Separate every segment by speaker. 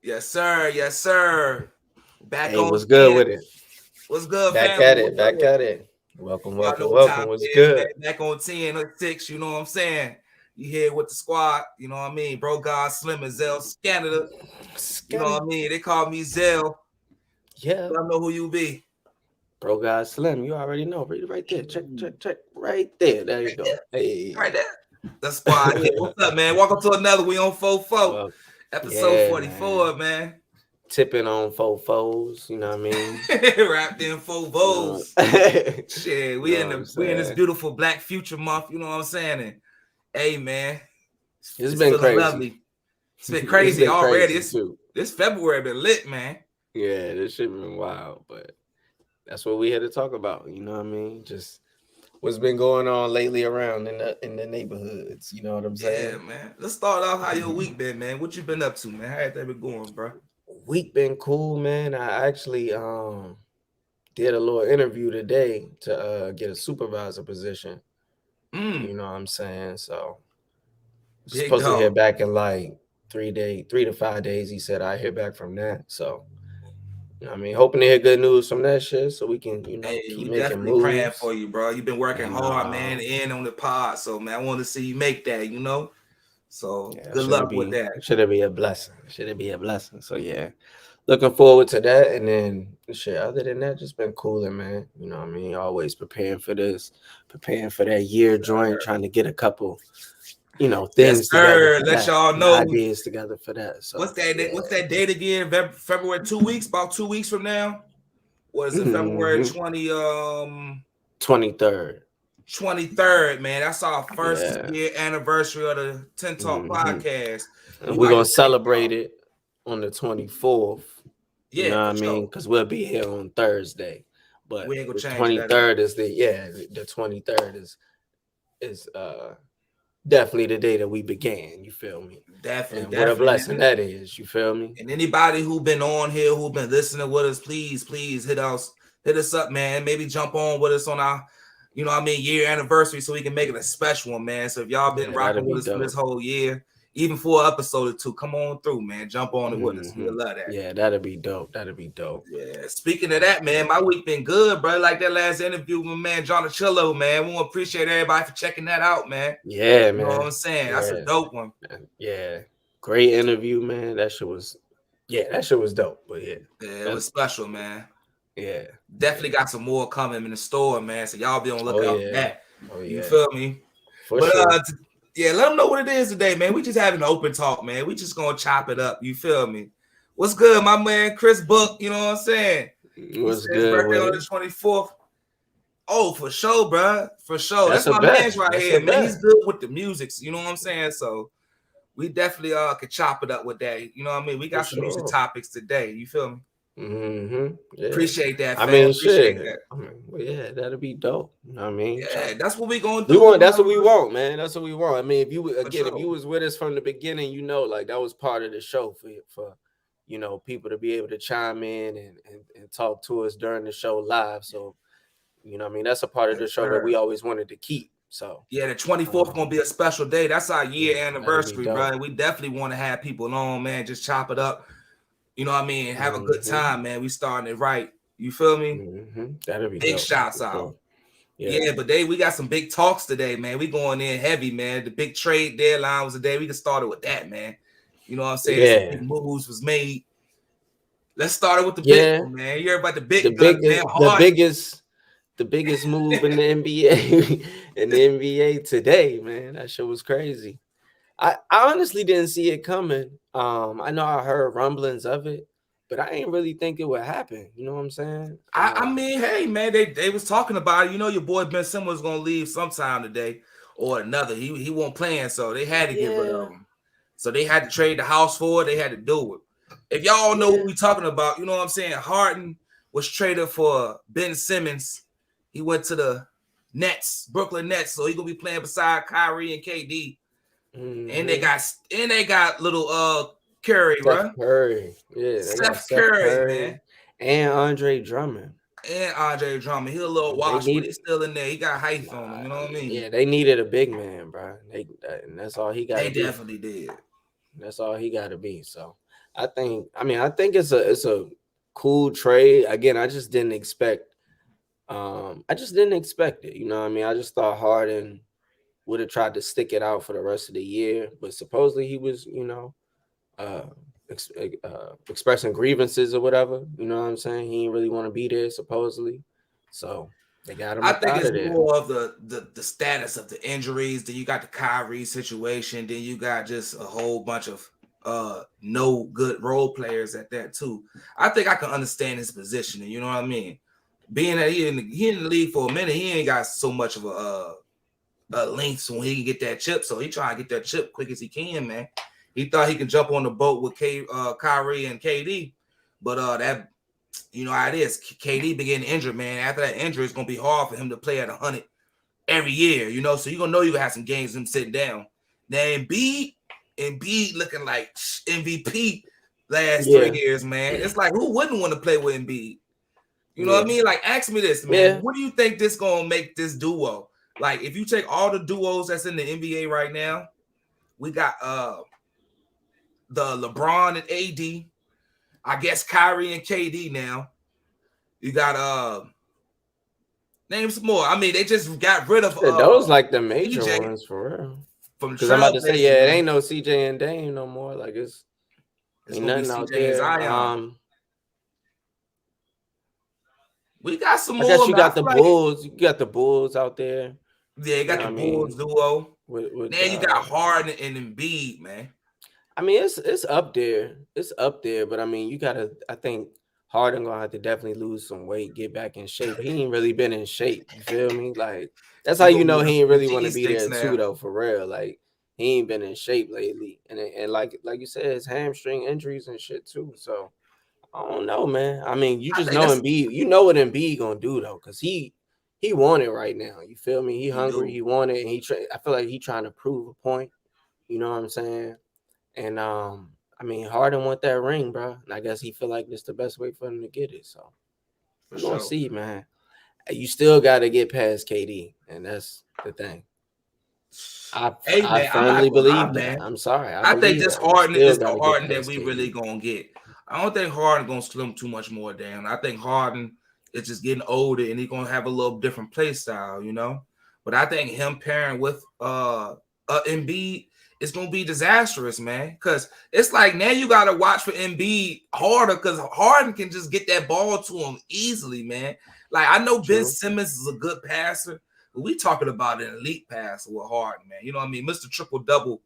Speaker 1: Yes, sir. Yes, sir. Back
Speaker 2: Hey,
Speaker 1: on
Speaker 2: what's good
Speaker 1: 10.
Speaker 2: with it?
Speaker 1: What's good,
Speaker 2: Back
Speaker 1: family?
Speaker 2: at
Speaker 1: What's
Speaker 2: it,
Speaker 1: up
Speaker 2: back
Speaker 1: with
Speaker 2: at
Speaker 1: you?
Speaker 2: it. Welcome,
Speaker 1: Y'all know
Speaker 2: welcome,
Speaker 1: what
Speaker 2: welcome.
Speaker 1: time
Speaker 2: What's
Speaker 1: it is, man.
Speaker 2: good?
Speaker 1: Back on 10 or 6, you know what I'm saying? You here with the squad, you know what I mean? BroGod Slim Zel Scanada, you know
Speaker 2: Scan
Speaker 1: what
Speaker 2: it.
Speaker 1: I mean? They call me Zell.
Speaker 2: Yeah,
Speaker 1: Y'all know who you be.
Speaker 2: BroGod Slim. You already know. Read it right there. Check, check, check. Right there. There you
Speaker 1: Right there.
Speaker 2: go.
Speaker 1: Right
Speaker 2: Hey.
Speaker 1: there. The squad here. What's up, man? Welcome to another We on 44,
Speaker 2: Well,
Speaker 1: episode
Speaker 2: yeah, man.
Speaker 1: 44, man.
Speaker 2: Tipping on faux foes. You know what I mean?
Speaker 1: Wrapped in four
Speaker 2: You know,
Speaker 1: bows. Shit,
Speaker 2: you know what I'm
Speaker 1: we in this
Speaker 2: saying?
Speaker 1: beautiful Black Future Month. You know what I'm saying? And hey, man,
Speaker 2: It's
Speaker 1: it's
Speaker 2: been
Speaker 1: feeling
Speaker 2: crazy.
Speaker 1: lovely. It's been
Speaker 2: It's
Speaker 1: crazy
Speaker 2: been
Speaker 1: already.
Speaker 2: crazy too.
Speaker 1: This February been lit, man.
Speaker 2: Yeah, this shit been wild, but that's what we had to talk about. You know what I mean? Just what's been going on lately around in the neighborhoods. You know what I'm
Speaker 1: Yeah,
Speaker 2: saying?
Speaker 1: man. Let's start off how your week been, man. What you been up to, man? How that been going, bro?
Speaker 2: Week been cool, man. I actually did a little interview today to get a supervisor position. You know what I'm saying? So
Speaker 1: Big
Speaker 2: supposed to hear
Speaker 1: dog.
Speaker 2: back in like 3 to 5 days. He said I hear back from that. So you know what I mean, hoping to hear good news from that shit so we can,
Speaker 1: Hey,
Speaker 2: keep
Speaker 1: we
Speaker 2: making
Speaker 1: definitely praying
Speaker 2: moves.
Speaker 1: for you, bro. You've been working
Speaker 2: And
Speaker 1: hard, man, and on the pod. So, man, I want to see you make that, you know? So,
Speaker 2: yeah,
Speaker 1: good luck with that.
Speaker 2: should it be a blessing? Should it be a blessing? So yeah. Looking forward to that. And then shit, other than that, just been cooling, man. You know what I mean? Always preparing for this, preparing for that year joint, trying to get a couple,
Speaker 1: Yes,
Speaker 2: things together
Speaker 1: sir.
Speaker 2: for
Speaker 1: Let
Speaker 2: that
Speaker 1: y'all
Speaker 2: and
Speaker 1: know.
Speaker 2: ideas together for that. So
Speaker 1: What's
Speaker 2: yeah.
Speaker 1: that date again? February 2 weeks, about 2 weeks from now. What is it? February
Speaker 2: Mm-hmm. 23rd.
Speaker 1: 23rd, man. That's our first
Speaker 2: Yeah.
Speaker 1: year anniversary of the TENtalk
Speaker 2: Mm-hmm.
Speaker 1: Podcast.
Speaker 2: And
Speaker 1: We
Speaker 2: we're
Speaker 1: like
Speaker 2: gonna
Speaker 1: to thank
Speaker 2: celebrate
Speaker 1: y'all.
Speaker 2: it on the 24th. You
Speaker 1: Yeah,
Speaker 2: know what
Speaker 1: for
Speaker 2: I
Speaker 1: sure.
Speaker 2: mean? Because we'll be here on Thursday. But
Speaker 1: We ain't gonna
Speaker 2: the
Speaker 1: change that up.
Speaker 2: 23rd is the 23rd is definitely the day that we began, you feel me?
Speaker 1: Definitely,
Speaker 2: And what a
Speaker 1: definitely.
Speaker 2: blessing that is, you feel me?
Speaker 1: And anybody who been on here, who been listening with us, please hit us up, man. Maybe jump on with us on our, year anniversary, so we can make it a special one, man. So if y'all been
Speaker 2: Yeah, that'll
Speaker 1: rocking with
Speaker 2: be
Speaker 1: us for this
Speaker 2: dope.
Speaker 1: whole year, even for an episode or two, come on through, man. Jump on it with us. We
Speaker 2: Hmm.
Speaker 1: love that.
Speaker 2: Yeah, that'll be dope. That'll be dope.
Speaker 1: Yeah. Speaking of that, man, my week been good, bro. Like that last interview with man John Achillo, man. We want to appreciate everybody for checking that out, man.
Speaker 2: Yeah,
Speaker 1: You know what
Speaker 2: man.
Speaker 1: I'm saying? That's a
Speaker 2: Yeah,
Speaker 1: dope one.
Speaker 2: yeah. Great interview, man. That shit was dope. But yeah,
Speaker 1: Yeah, it
Speaker 2: that,
Speaker 1: was special, man.
Speaker 2: yeah,
Speaker 1: Definitely
Speaker 2: yeah.
Speaker 1: got some more coming in the store, man. So y'all be on the
Speaker 2: Oh
Speaker 1: lookout for
Speaker 2: yeah,
Speaker 1: that.
Speaker 2: oh
Speaker 1: You
Speaker 2: yeah,
Speaker 1: feel me?
Speaker 2: for
Speaker 1: But
Speaker 2: sure.
Speaker 1: yeah, let them know what it is today, man. We just having an open talk, man. We just gonna chop it up. You feel me? What's good, my man Chris Book? You know what I'm saying? He
Speaker 2: What's
Speaker 1: said his
Speaker 2: good
Speaker 1: birthday
Speaker 2: with
Speaker 1: on
Speaker 2: it?
Speaker 1: the 24th. Oh, for sure, bro. For sure.
Speaker 2: That's
Speaker 1: That's
Speaker 2: a
Speaker 1: my man's
Speaker 2: bet.
Speaker 1: right
Speaker 2: That's a
Speaker 1: here, man. He's
Speaker 2: bet.
Speaker 1: good with the music. You know what I'm saying? So we definitely could chop it up with that. You know what I mean? We
Speaker 2: For
Speaker 1: got some music
Speaker 2: sure.
Speaker 1: topics today. You feel me?
Speaker 2: Yeah.
Speaker 1: Appreciate that,
Speaker 2: I
Speaker 1: fam.
Speaker 2: mean,
Speaker 1: Appreciate
Speaker 2: shit.
Speaker 1: that.
Speaker 2: I mean, well, yeah, that'll be dope. You know what I mean?
Speaker 1: Yeah, that's what we gonna
Speaker 2: We
Speaker 1: do.
Speaker 2: want. That's what we want, man. That's what we want. I mean, if you
Speaker 1: For
Speaker 2: again, if you
Speaker 1: sure.
Speaker 2: was with us from the beginning, like that was part of the show for people to be able to chime in and talk to us during the show live. So you know, what I mean, that's a part of the
Speaker 1: Yes,
Speaker 2: show that we
Speaker 1: sir.
Speaker 2: always wanted to keep. So
Speaker 1: Yeah, the 24th gonna be a special day. That's our year
Speaker 2: yeah, that'll be
Speaker 1: anniversary,
Speaker 2: dope.
Speaker 1: bro. We definitely want to have people on, man. Just chop it up. You know what I mean? Have a good
Speaker 2: Hmm.
Speaker 1: time, man. We starting it right. You feel me?
Speaker 2: That'll be
Speaker 1: Big
Speaker 2: dope
Speaker 1: shots
Speaker 2: for
Speaker 1: out.
Speaker 2: sure. Yeah.
Speaker 1: Yeah, but we got some big talks today, man. We going in heavy, man. The big trade deadline was today. We can start it with that, man. You know what I'm saying? Some
Speaker 2: Yeah.
Speaker 1: big moves was made. Let's start it with the big
Speaker 2: Yeah.
Speaker 1: one, man. You heard about the
Speaker 2: The
Speaker 1: big guns, man.
Speaker 2: biggest, the
Speaker 1: Harden.
Speaker 2: biggest, the biggest move in the NBA in the NBA today, man. That shit was crazy. I honestly didn't see it coming. I know I heard rumblings of it, but I ain't really think it would happen. You know what I'm saying?
Speaker 1: I mean, hey man, they was talking about it. You know, your boy Ben Simmons gonna leave sometime today or another. He won't playing, so they had to get rid
Speaker 2: Yeah,
Speaker 1: of him. So they had to trade the house for it. They had to do it. If y'all know what
Speaker 2: yeah.
Speaker 1: we talking about, you know what I'm saying. Harden was traded for Ben Simmons. He went to the Nets, Brooklyn Nets. So he gonna be playing beside Kyrie and KD. And
Speaker 2: Mm-hmm.
Speaker 1: they got little Curry,
Speaker 2: Steph
Speaker 1: right?
Speaker 2: Curry. Yeah, they got
Speaker 1: Steph
Speaker 2: Steph
Speaker 1: Curry,
Speaker 2: Curry
Speaker 1: man.
Speaker 2: and Andre Drummond.
Speaker 1: And Andre Drummond. He a little
Speaker 2: They
Speaker 1: washed, but
Speaker 2: need
Speaker 1: he's still in there. He got height on him.
Speaker 2: Nah,
Speaker 1: You know what I mean?
Speaker 2: yeah, they needed a big man, bro. And that's all he got
Speaker 1: They
Speaker 2: to be.
Speaker 1: definitely did.
Speaker 2: That's all he got to be. So I think it's a cool trade. Again, I just didn't expect it. You know what I mean? I just thought Harden would have tried to stick it out for the rest of the year, but supposedly he was, uh, expressing grievances or whatever. You know what I'm saying? He didn't really want to be there, supposedly. So they got him
Speaker 1: I
Speaker 2: up
Speaker 1: think
Speaker 2: out
Speaker 1: it's
Speaker 2: of there.
Speaker 1: more of the status of the injuries. Then you got the Kyrie situation. Then you got just a whole bunch of no good role players at that too. I think I can understand his positioning. You know what I mean? Being that he in the league for a minute, he ain't got so much of a length so he can get that chip. So he trying to get that chip quick as he can, man. He thought he could jump on the boat with Kyrie and KD, but that you know how it is. KD been getting injured, man. After that injury, it's gonna be hard for him to play at 100 every year, you know. So you're gonna know you gonna have some games him sitting down. Now Embiid looking like MVP last 3 years, man. It's like who wouldn't want to play with Embiid? You know what I mean? Like, ask me this, man. What do you think this gonna make this duo? Like, if you take all the duos that's in the NBA right now, we got the LeBron and AD. I guess Kyrie and KD now. You got name some more. I mean, they just got rid of
Speaker 2: those like the major
Speaker 1: CJ
Speaker 2: ones for real.
Speaker 1: Because
Speaker 2: I'm about to say, it ain't no CJ and Dame no more. Like it's ain't nothing out there.
Speaker 1: We got some more.
Speaker 2: I guess you got the Bulls. You got the Bulls out there.
Speaker 1: Yeah, you got the Bulls duo. Now you got Harden and Embiid, man.
Speaker 2: I mean, it's up there. It's up there, but I mean, you gotta. I think Harden gonna have to definitely lose some weight, get back in shape. He ain't really been in shape. You feel me? Like that's how you know he ain't really want to be there too, though. For real, like he ain't been in shape lately, and like you said, his hamstring injuries and shit too. So I don't know, man. I mean, you just know Embiid. You know what Embiid gonna do though, because he want it right now. You feel me? He hungry. He want it, and I feel like he trying to prove a point. You know what I'm saying? And I mean, Harden want that ring, bro. And I guess he feel like this the best way for him to get it. So we're gonna see, man. You still got to get past KD, and that's the thing. I firmly believe that. I'm sorry.
Speaker 1: I think this Harden is the Harden that we really gonna get. I don't think Harden gonna slim too much more down. I think Harden is just getting older, and he's gonna have a little different play style, you know. But I think him pairing with Embiid, it's gonna be disastrous, man. Because it's like now you gotta watch for Embiid harder because Harden can just get that ball to him easily, man. Like I know Ben Simmons is a good passer, but we talking about an elite passer with Harden, man. You know what I mean? Mr. Triple Double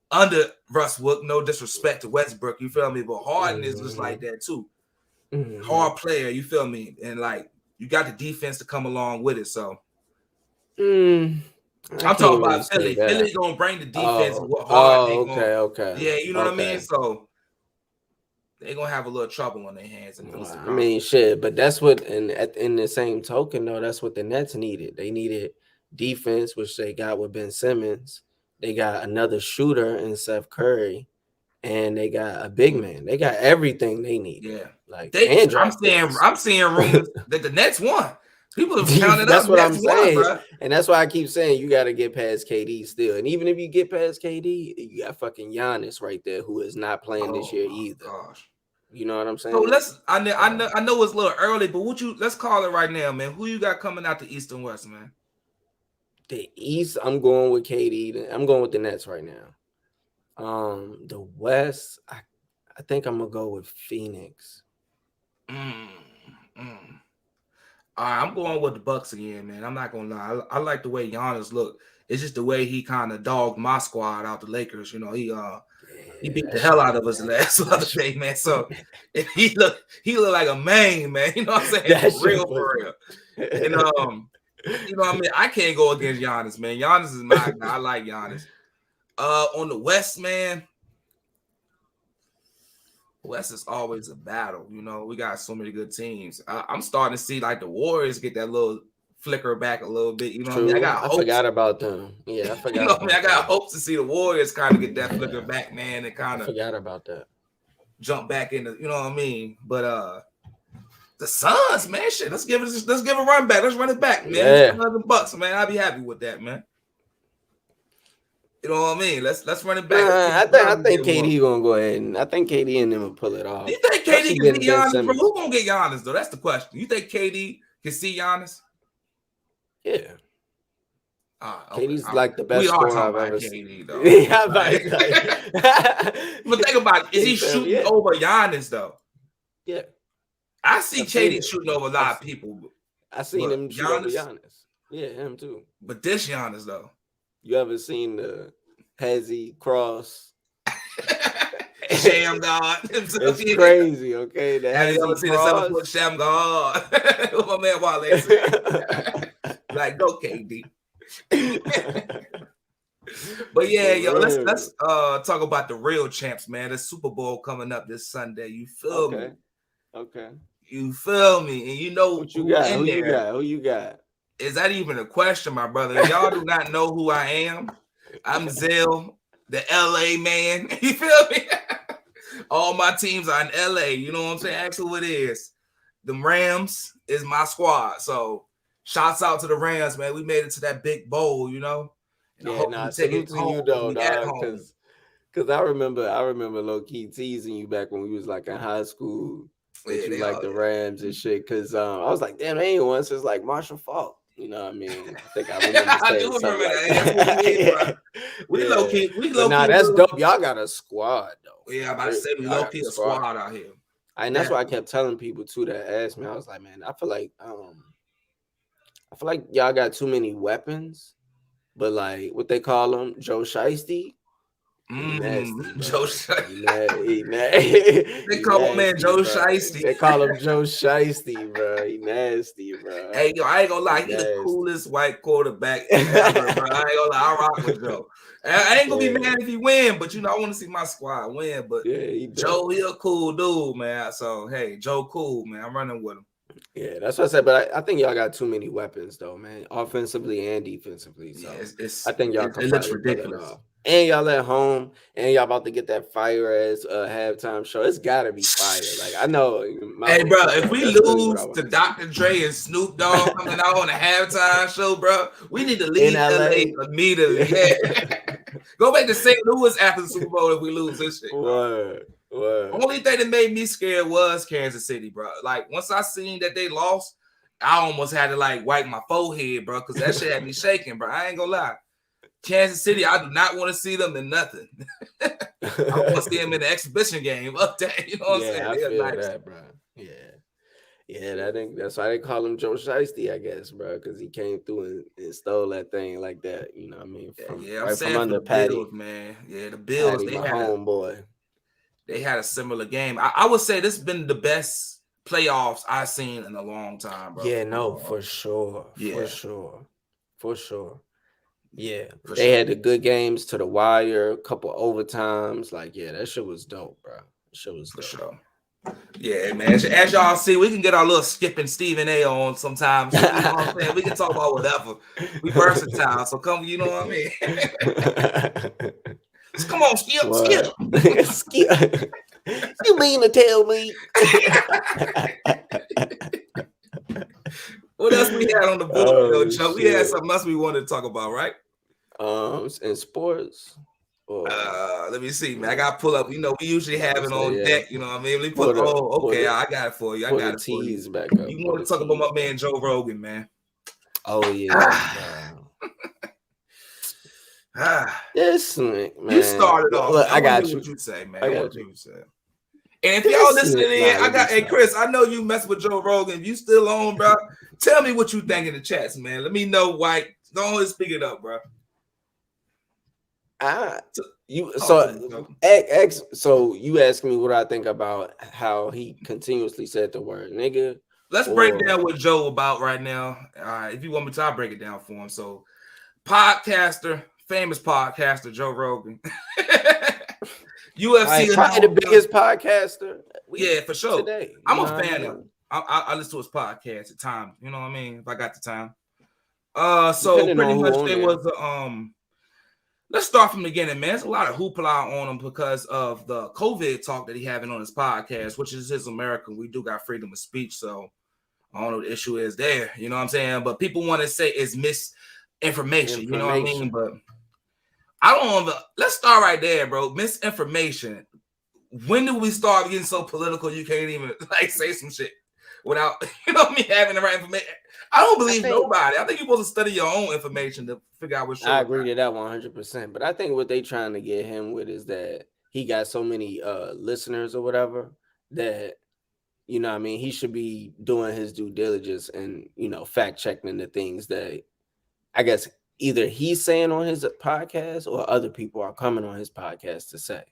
Speaker 1: under Westbrook. No disrespect to Westbrook, you feel me? But Harden is just like that too. Hard player, you feel me? And like you got the defense to come along with it. So I'm talking about Philly. Philly gonna bring the defense with Harden.
Speaker 2: Okay.
Speaker 1: Yeah, you know what I mean? So they're gonna have a little trouble on their hands.
Speaker 2: I mean, shit, but that's what, in the same token, though, that's what the Nets needed. They needed defense, which they got with Ben Simmons. They got another shooter in Seth Curry, and they got a big man. They got everything they need.
Speaker 1: Yeah,
Speaker 2: like
Speaker 1: I'm seeing rumors that the Nets won. People have counted
Speaker 2: that's
Speaker 1: up.
Speaker 2: What I'm saying, bro. And that's why I keep saying you got to get past KD still. And even if you get past KD, you got fucking Giannis right there who is not playing this year either.
Speaker 1: Gosh.
Speaker 2: You know what I'm saying?
Speaker 1: So I know it's a little early, but let's call it right now, man. Who you got coming out the East and West, man?
Speaker 2: The East, I'm going with KD. I'm going with the Nets right now. The West, I think I'm gonna go with Phoenix.
Speaker 1: All right, I'm going with the Bucks again, man. I'm not gonna lie. I like the way Giannis look. It's just the way he kind of dogged my squad out the Lakers. You know, he beat the hell out of us last other day, man. So he look like a man, man. You know what I'm saying?
Speaker 2: That's
Speaker 1: for real. And you know what I mean? I can't go against Giannis, man. Giannis is my guy. I like Giannis. On the West, man. West is always a battle. You know, we got so many good teams. I'm starting to see like the Warriors get that little flicker back a little bit. You know what I mean? I
Speaker 2: forgot about them. Yeah, I forgot.
Speaker 1: You know what I mean? I got hopes to see the Warriors kind of get that flicker back, man, and kind of
Speaker 2: forgot about that.
Speaker 1: Jump back into, you know what I mean? But the Suns, man, shit. Let's give a run back. Let's run it back, man.
Speaker 2: Yeah.
Speaker 1: The Bucks, man. I'll be happy with that, man. You know what I mean? Let's run it back.
Speaker 2: I think KD gonna go ahead and I think KD and them will pull it off.
Speaker 1: You think KD can see Giannis, bro? Who gonna get Giannis though? That's the question. You think KD can see Giannis?
Speaker 2: Yeah.
Speaker 1: Okay.
Speaker 2: KD's like the best scorer I've ever seen. Though.
Speaker 1: Yeah, but think about it. Is he shooting over Giannis though?
Speaker 2: Yeah.
Speaker 1: I see KD shooting over a lot of people.
Speaker 2: I seen him shoot over Giannis. Yeah, him too.
Speaker 1: But this Giannis though.
Speaker 2: You ever seen the Hezzy cross?
Speaker 1: Sham God.
Speaker 2: It's crazy, okay?
Speaker 1: Have you ever seen a 7-foot Sham God? My man Wale said. Like, go KD. But yeah, yo, let's talk about the real champs, man. The Super Bowl coming up this Sunday. You feel me?
Speaker 2: Okay.
Speaker 1: You feel me? And you know
Speaker 2: what you got? Who you got?
Speaker 1: Is that even a question, my brother? If y'all do not know who I am, I'm Zel, the LA man. You feel me? All my teams are in LA. You know what I'm saying? Ask who it is. The Rams is my squad. So shouts out to the Rams, man. We made it to that big bowl, you know.
Speaker 2: And salute to you though, dog. Because I remember low key teasing you back when we was like in high school. You like the Rams and shit. Because I was like, damn, they ain't one since like Marshall Faulk. You know what I mean? I think I remember
Speaker 1: I do remember that. We low key.
Speaker 2: Nah, that's dope. Y'all got a squad though.
Speaker 1: Yeah, I'm about to say we low key a squad out here.
Speaker 2: And that's why I kept telling people too that asked me. I was like, man, I feel like y'all got too many weapons, but like what they call them, Joe Shiesty.
Speaker 1: Joe Shiesty.
Speaker 2: They
Speaker 1: call him man Joe Shiesty.
Speaker 2: They call him Joe Shiesty, bro. He nasty, bro.
Speaker 1: Hey, yo, I ain't gonna lie. He's the coolest white quarterback ever, bro. I ain't gonna lie. I rock with Joe. I ain't gonna be mad if he win, but you know, I want to see my squad win. But Joe, he a cool dude, man. So hey, Joe, cool, man. I'm running with him.
Speaker 2: Yeah, that's what I said. But I think y'all got too many weapons, though, man. Offensively and defensively. So I think y'all can. It looks ridiculous. And y'all at home, and y'all about to get that fire ass halftime show. It's gotta be fire. Like I know.
Speaker 1: Hey, bro, if we lose to Dr. Dre and Snoop Dogg coming out on a halftime show, bro, we need to leave LA immediately. Yeah. Go back to St. Louis after the Super Bowl if we lose this shit.
Speaker 2: Word.
Speaker 1: Only thing that made me scared was Kansas City, bro. Like once I seen that they lost, I almost had to like wipe my forehead, bro, because that shit had me shaking, bro. I ain't gonna lie. Kansas City, I do not want to see them in nothing. I want to see them in the exhibition game up there. You know what I'm saying?
Speaker 2: I feel that, bro. Yeah, I think that's why they call him Joe Shiesty, I guess, bro, because he came through and stole that thing like that. You know what I mean?
Speaker 1: From under Patty, Bills, man. Yeah, the Bills,
Speaker 2: Patty, my homeboy.
Speaker 1: They had a similar game. I would say this has been the best playoffs I've seen in a long time, bro.
Speaker 2: Yeah, no, for sure. For sure. Yeah, they had the good games to the wire, a couple overtimes. Like, yeah, that shit was dope, bro. That shit was dope. For sure.
Speaker 1: Yeah, man. As y'all see, we can get our little Skip and Stephen A on sometimes. You know what I'm saying? We can talk about whatever. We versatile, so come. You know what I mean? Come on, Skip.
Speaker 2: Skip. You mean to tell me?
Speaker 1: What else we had on the board, Joe? We had something else we wanted to talk about, right?
Speaker 2: In sports.
Speaker 1: Let me see, man. I got to pull up. You know, we usually have it on deck. You know what I mean? Let me put. I got it for you. I got it for you.
Speaker 2: Back up.
Speaker 1: You want to talk about my man Joe Rogan, man?
Speaker 2: Oh yeah. This man.
Speaker 1: You started off.
Speaker 2: Look, I got you.
Speaker 1: What you say, man? I got you. And if y'all listening in, hey Chris, I know you mess with Joe Rogan. If you still on, bro, tell me what you think in the chats, man. Let me know why. Don't always speak it up, bro.
Speaker 2: So you asked me what I think about how he continuously said the word nigga.
Speaker 1: Let's break down what Joe about right now. All right, if you want me to, I'll break it down for him. So, famous podcaster Joe Rogan. UFC,
Speaker 2: probably the biggest podcaster.
Speaker 1: Yeah, for sure.
Speaker 2: Today,
Speaker 1: I'm a fan of him. I listen to his podcast at times. You know what I mean? If I got the time. So pretty much there was let's start from the beginning, man. There's a lot of hoopla on him because of the COVID talk that he having on his podcast, which is his American. We do got freedom of speech, so I don't know what the issue is there. You know what I'm saying? But people want to say it's misinformation. You know what I mean? But I don't know. Let's start right there, bro. Misinformation. When do we start getting so political you can't even like say some shit without having the right information? I don't believe nobody. I think you're supposed to study your own information to figure out what's true.
Speaker 2: I agree to that 100%. But I think what they trying to get him with is that he got so many listeners or whatever that, you know what I mean, he should be doing his due diligence and, fact checking the things that I guess either he's saying on his podcast or other people are coming on his podcast to say.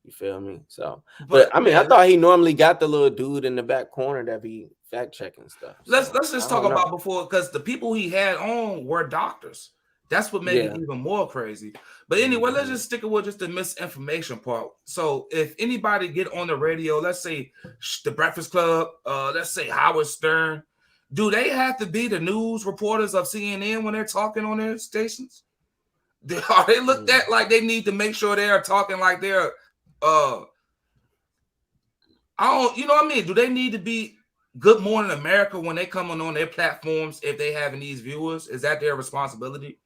Speaker 2: You feel me? So, but I mean, I thought he normally got the little dude in the back corner that be fact checking stuff.
Speaker 1: Let's just talk about before, because the people he had on were doctors. That's what made it even more crazy. But anyway, let's just stick with just the misinformation part. So if anybody get on the radio, let's say the Breakfast Club, let's say Howard Stern, do they have to be the news reporters of CNN when they're talking on their stations? Are they looked at like they need to make sure they are talking like they're you know what I mean? Do they need to be Good Morning America when they come on their platforms if they having these viewers? Is that their responsibility?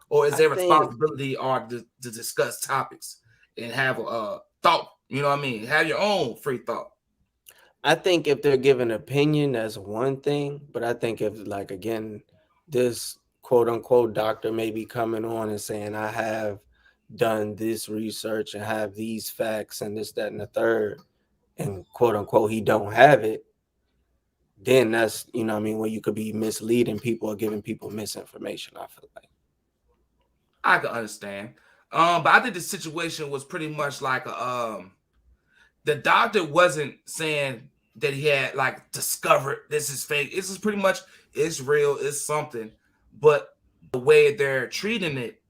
Speaker 1: Or is their responsibility to discuss topics and have a thought? You know what I mean? Have your own free thought.
Speaker 2: I think if they're giving opinion, that's one thing. But I think if, like, again, this quote unquote doctor may be coming on and saying, I have done this research and have these facts and this, that, and the third, and quote unquote, he don't have it, then that's, you know what I mean, where you could be misleading people or giving people misinformation, I feel like.
Speaker 1: I can understand. But I think the situation was pretty much like the doctor wasn't saying that he had like discovered this is fake. This is pretty much it's real, it's something. But the way they're treating it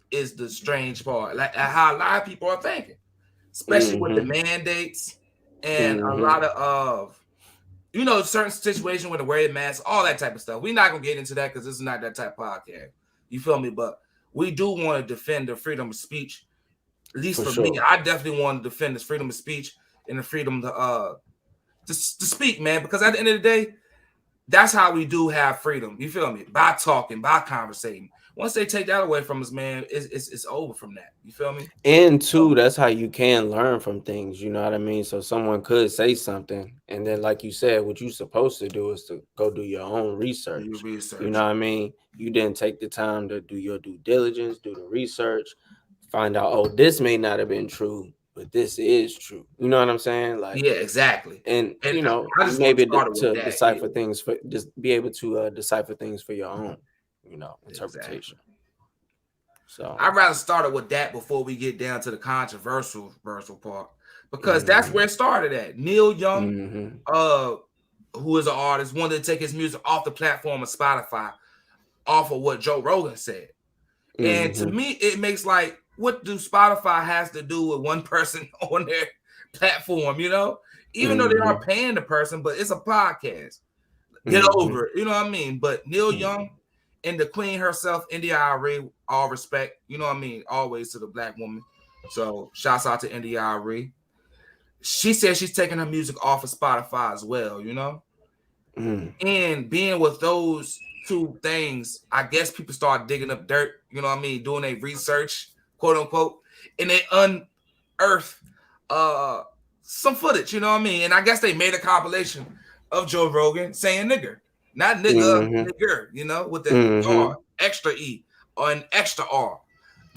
Speaker 1: is the strange part. Like how a lot of people are thinking, especially with the mandates and a lot of certain situations with the wearing mask, all that type of stuff. We're not gonna get into that because this is not that type of podcast. You feel me? But we do want to defend the freedom of speech. At least for me, I definitely want to defend this freedom of speech and the freedom to speak, man. Because at the end of the day, that's how we do have freedom. You feel me? By talking, by conversating. Once they take that away from us, man, it's over from that. You feel me?
Speaker 2: And two, that's how you can learn from things. You know what I mean? So someone could say something, and then, like you said, what you're supposed to do is to go do your own research. You know what I mean? You didn't take the time to do your due diligence, do the research, find out, oh, this may not have been true, but this is true. You know what I'm saying? Like,
Speaker 1: yeah, exactly.
Speaker 2: And you know, maybe to decipher things for just be able to decipher things for your own, interpretation. Exactly. So
Speaker 1: I'd rather start it with that before we get down to the controversial part, because that's where it started at. Neil Young, who is an artist, wanted to take his music off the platform of Spotify, off of what Joe Rogan said. And to me, it makes like, what do Spotify has to do with one person on their platform? Even though they aren't paying the person, but it's a podcast. Get over it. You know what I mean? But Neil Young and the queen herself, India.Arie, all respect. You know what I mean? Always to the black woman. So shouts out to India.Arie. She says she's taking her music off of Spotify as well, And being with those two things, I guess people start digging up dirt, you know what I mean, doing a research, quote unquote, and they unearth some footage, you know what I mean? And I guess they made a compilation of Joe Rogan saying nigger, not nigga, nigger, with the R, extra E or an extra R.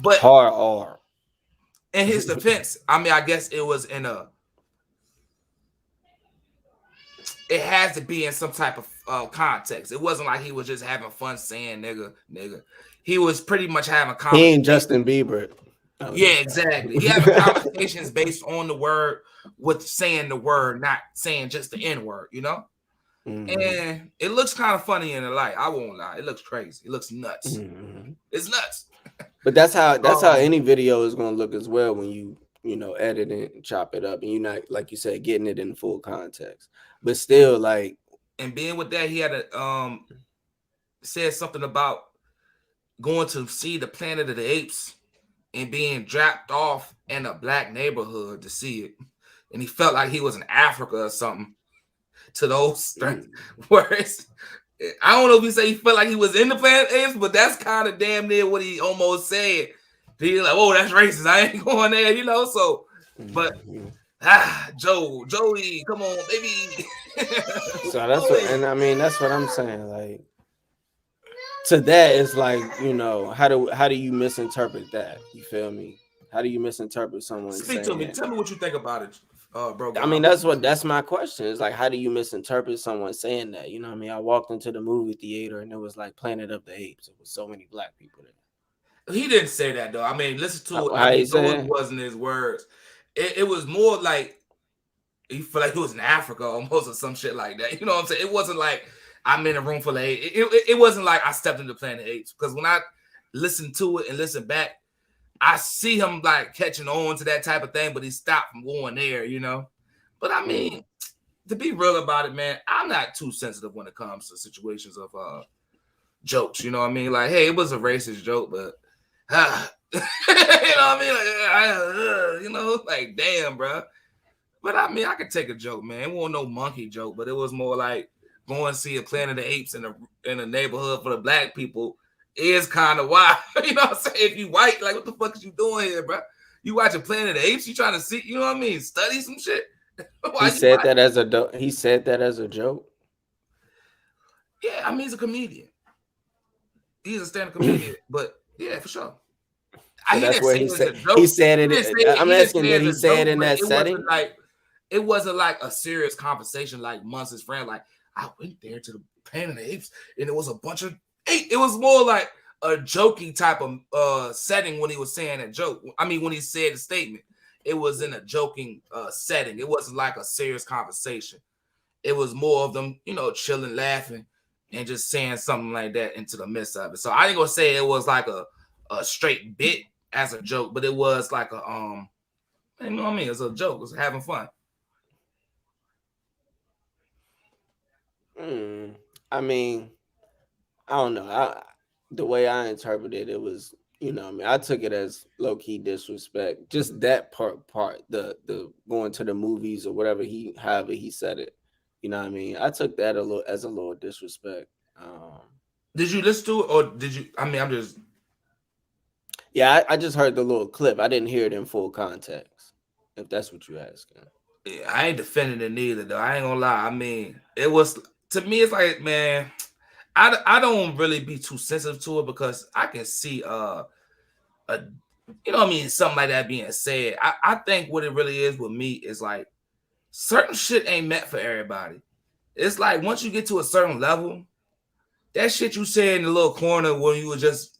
Speaker 1: But
Speaker 2: hard R.
Speaker 1: In his defense, I mean, I guess it was it has to be in some type of context. It wasn't like he was just having fun saying nigga. He was pretty much having conversations.
Speaker 2: He ain't Justin Bieber.
Speaker 1: Yeah, exactly. He having conversations based on the word, with saying the word, not saying just the N word, And it looks kind of funny in the light. I won't lie. It looks crazy. It looks nuts. It's nuts.
Speaker 2: But that's how any video is going to look as well when you edit it and chop it up, and you're not, like you said, getting it in full context. But still, like,
Speaker 1: and being with that, he had said something about going to see the Planet of the Apes and being dropped off in a black neighborhood to see it, and he felt like he was in Africa or something. To those words, I don't know if he say he felt like he was in the Planet of the Apes, but that's kind of damn near what he almost said. He's like, "Oh, that's racist. I ain't going there," you know. So, but Joey, come on, baby.
Speaker 2: So that's what, and I mean that's what I'm saying. Like to that, it's like how do you misinterpret that? You feel me? How do you misinterpret someone
Speaker 1: Speak to me.
Speaker 2: saying?
Speaker 1: Tell me what you think about it, bro.
Speaker 2: I mean,
Speaker 1: God.
Speaker 2: that's my question. It's like, how do you misinterpret someone saying that? You know what I mean? I walked into the movie theater and it was like Planet of the Apes. It was so many black people there.
Speaker 1: He didn't say that though. I mean, listen to it. I
Speaker 2: How
Speaker 1: mean,
Speaker 2: you
Speaker 1: those
Speaker 2: say?
Speaker 1: wasn't his words. It was more like he felt like he was in Africa almost or some shit like that. You know what I'm saying? It wasn't like I'm in a room full of apes. It wasn't like I stepped into Planet Apes because when I listen to it and listen back, I see him like catching on to that type of thing, but he stopped from going there, you know. But I mean, to be real about it, man, I'm not too sensitive when it comes to situations of jokes. You know what I mean? Like, hey, it was a racist joke, but you know what I mean? Like, like damn, bro. But I mean, I could take a joke, man. It wasn't no monkey joke, but it was more like going and see a Planet of the Apes in a neighborhood for the black people is kind of wild. You know what I'm saying? If you white, like, what the fuck is you doing here, bro? You watching Planet of the Apes? You trying to see? You know what I mean? Study some shit.
Speaker 2: He said that as a he said that as a joke.
Speaker 1: Yeah, I mean, he's a comedian. He's a stand-up comedian, but yeah, for sure.
Speaker 2: So that's where he said he said it. I'm asking, did he say it in that setting?
Speaker 1: It wasn't like a serious conversation like Munson's friend. Like, I went there to the Planet of the Apes and it was a bunch of apes. It was more like a jokey type of setting when he was saying that joke. I mean, when he said the statement, it was in a joking setting. It wasn't like a serious conversation. It was more of them, chilling, laughing, and just saying something like that into the midst of it. So I ain't gonna say it was like a straight bit as a joke, but it was like a you know what I mean? It's a joke. It was having fun.
Speaker 2: I mean, I don't know. The way I interpreted it was, I mean, I took it as low key disrespect. Just that part, the going to the movies or whatever however he said it. You know what I mean? I took that as a little disrespect.
Speaker 1: Did you listen to it or did you? I mean, I'm just.
Speaker 2: Yeah, I just heard the little clip. I didn't hear it in full context. If that's what you're asking.
Speaker 1: Yeah, I ain't defending it neither, though. I ain't gonna lie. I mean, it was to me. It's like, man, I don't really be too sensitive to it because I can see you know what I mean, something like that being said. I think what it really is with me is like certain shit ain't meant for everybody. It's like once you get to a certain level, that shit you say in the little corner when you were just,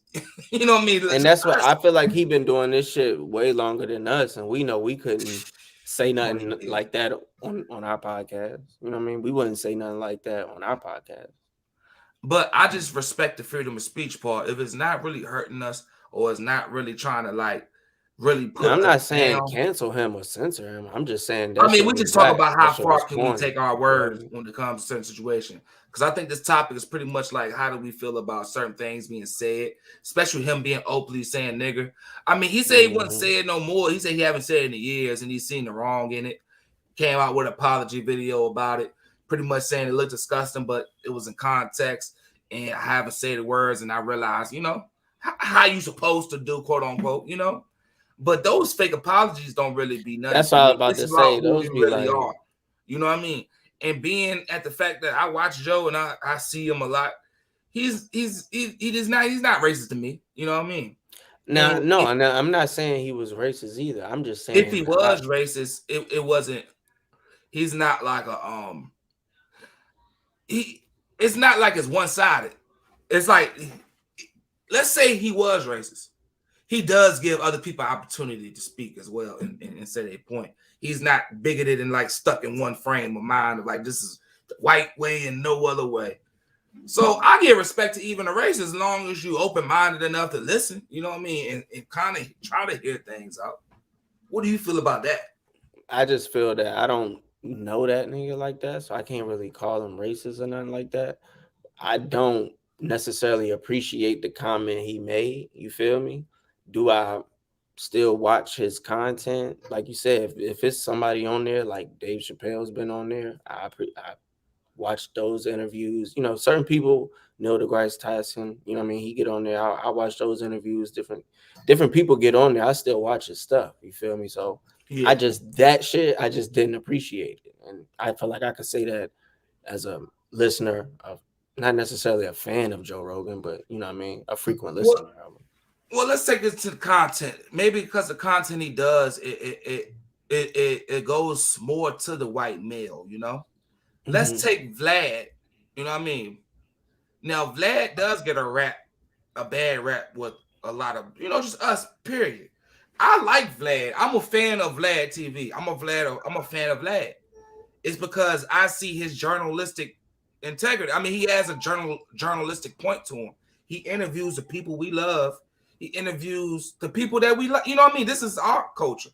Speaker 1: you know what I mean?
Speaker 2: And that's what I feel like he been doing this shit way longer than us, and we know we couldn't say nothing like that on our podcast. You know what I mean? We wouldn't say nothing like that on our podcast.
Speaker 1: But I just respect the freedom of speech part. If it's not really hurting us or it's not really trying to like really put
Speaker 2: now, I'm not saying
Speaker 1: down.
Speaker 2: Cancel him or censor him. I'm just saying
Speaker 1: I mean, we just talk about how far can we take our words when it comes to certain situation. Because I think this topic is pretty much like how do we feel about certain things being said, especially him being openly saying nigger. I mean, he said he wouldn't say it no more. He said he haven't said it in years and he's seen the wrong in it. Came out with an apology video about it, pretty much saying it looked disgusting, but it was in context. And I haven't said the words, and I realized, how you supposed to do, quote unquote, But those fake apologies don't really be nothing.
Speaker 2: That's all I was about to say. Those be
Speaker 1: really
Speaker 2: like,
Speaker 1: are. You know what I mean? And being at the fact that I watch Joe and I see him a lot, he's not racist to me. You know what I mean?
Speaker 2: I'm not saying he was racist either. I'm just saying
Speaker 1: if he was racist, it wasn't. He's not like it's not like it's one-sided. It's like, let's say he was racist. He does give other people opportunity to speak as well and say their point. He's not bigoted and like stuck in one frame of mind of like this is the white way and no other way. So I give respect to even a racist as long as you open-minded enough to listen, you know what I mean, and kind of try to hear things out. What do you feel about that?
Speaker 2: I just feel that I don't know that nigga like that, so I can't really call him racist or nothing like that. I don't necessarily appreciate the comment he made. You feel me? Do I still watch his content? Like you said, if it's somebody on there, like Dave Chappelle's been on there, I watch those interviews. You know, certain people, Neil deGrasse Tyson, you know what I mean? He get on there. I watch those interviews. Different people get on there. I still watch his stuff. You feel me? So
Speaker 1: Yeah.
Speaker 2: that shit, I just didn't appreciate it. And I feel like I could say that as a listener of, not necessarily a fan of Joe Rogan, but you know what I mean, a frequent listener of him.
Speaker 1: Well, let's take this to the content. Maybe because the content he does, it goes more to the white male, you know. Let's take Vlad, you know what I mean? Now, Vlad does get a bad rap with a lot of, you know, just us, period. I like Vlad. I'm a fan of Vlad TV. I'm a fan of Vlad. It's because I see his journalistic integrity. I mean, he has a journalistic point to him. He interviews the people we love. He interviews the people that we like. You know what I mean? This is our culture.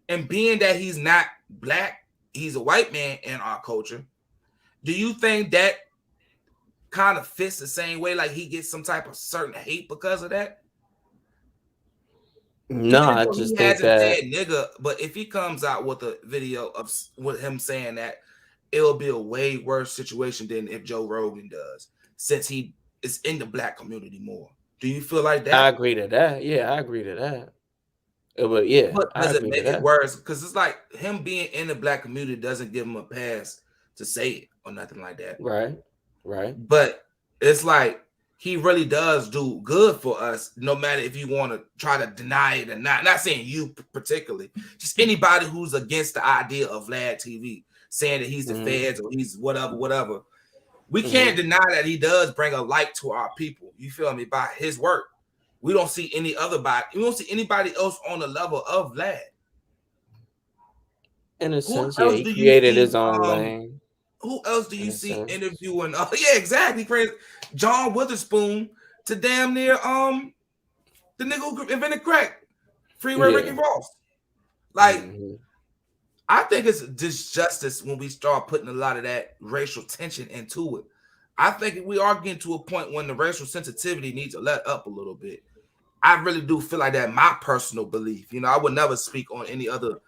Speaker 1: And being that he's not black, he's a white man in our culture. Do you think that kind of fits the same way? Like he gets some type of certain hate because of that?
Speaker 2: No, I just think
Speaker 1: hasn't
Speaker 2: that
Speaker 1: said nigga, but if he comes out with a video of with him saying that, it'll be a way worse situation than if Joe Rogan does, since he is in the black community more. Do you feel like that?
Speaker 2: I agree to that. Yeah, I agree to that. It would, yeah.
Speaker 1: But
Speaker 2: I
Speaker 1: does it
Speaker 2: agree
Speaker 1: make
Speaker 2: to
Speaker 1: it
Speaker 2: that.
Speaker 1: worse? Because it's like him being in the black community doesn't give him a pass to say it or nothing like that.
Speaker 2: Right.
Speaker 1: But it's like he really does do good for us, no matter if you want to try to deny it or not. Not saying you particularly, just anybody who's against the idea of Vlad TV, saying that he's the feds or he's whatever. We can't deny that he does bring a light to our people. You feel me? By his work. We don't see any other body. We don't see anybody else on the level of Vlad.
Speaker 2: In a sense, yeah, he created his own lane.
Speaker 1: Who else do you see interviewing? Oh, yeah, exactly. Crazy. John Witherspoon to damn near the nigga who invented crack, Freeway Ricky Ross. Like, I think it's disjustice when we start putting a lot of that racial tension into it. I think we are getting to a point when the racial sensitivity needs to let up a little bit. I really do feel like that. My personal belief, you know, I would never speak on any other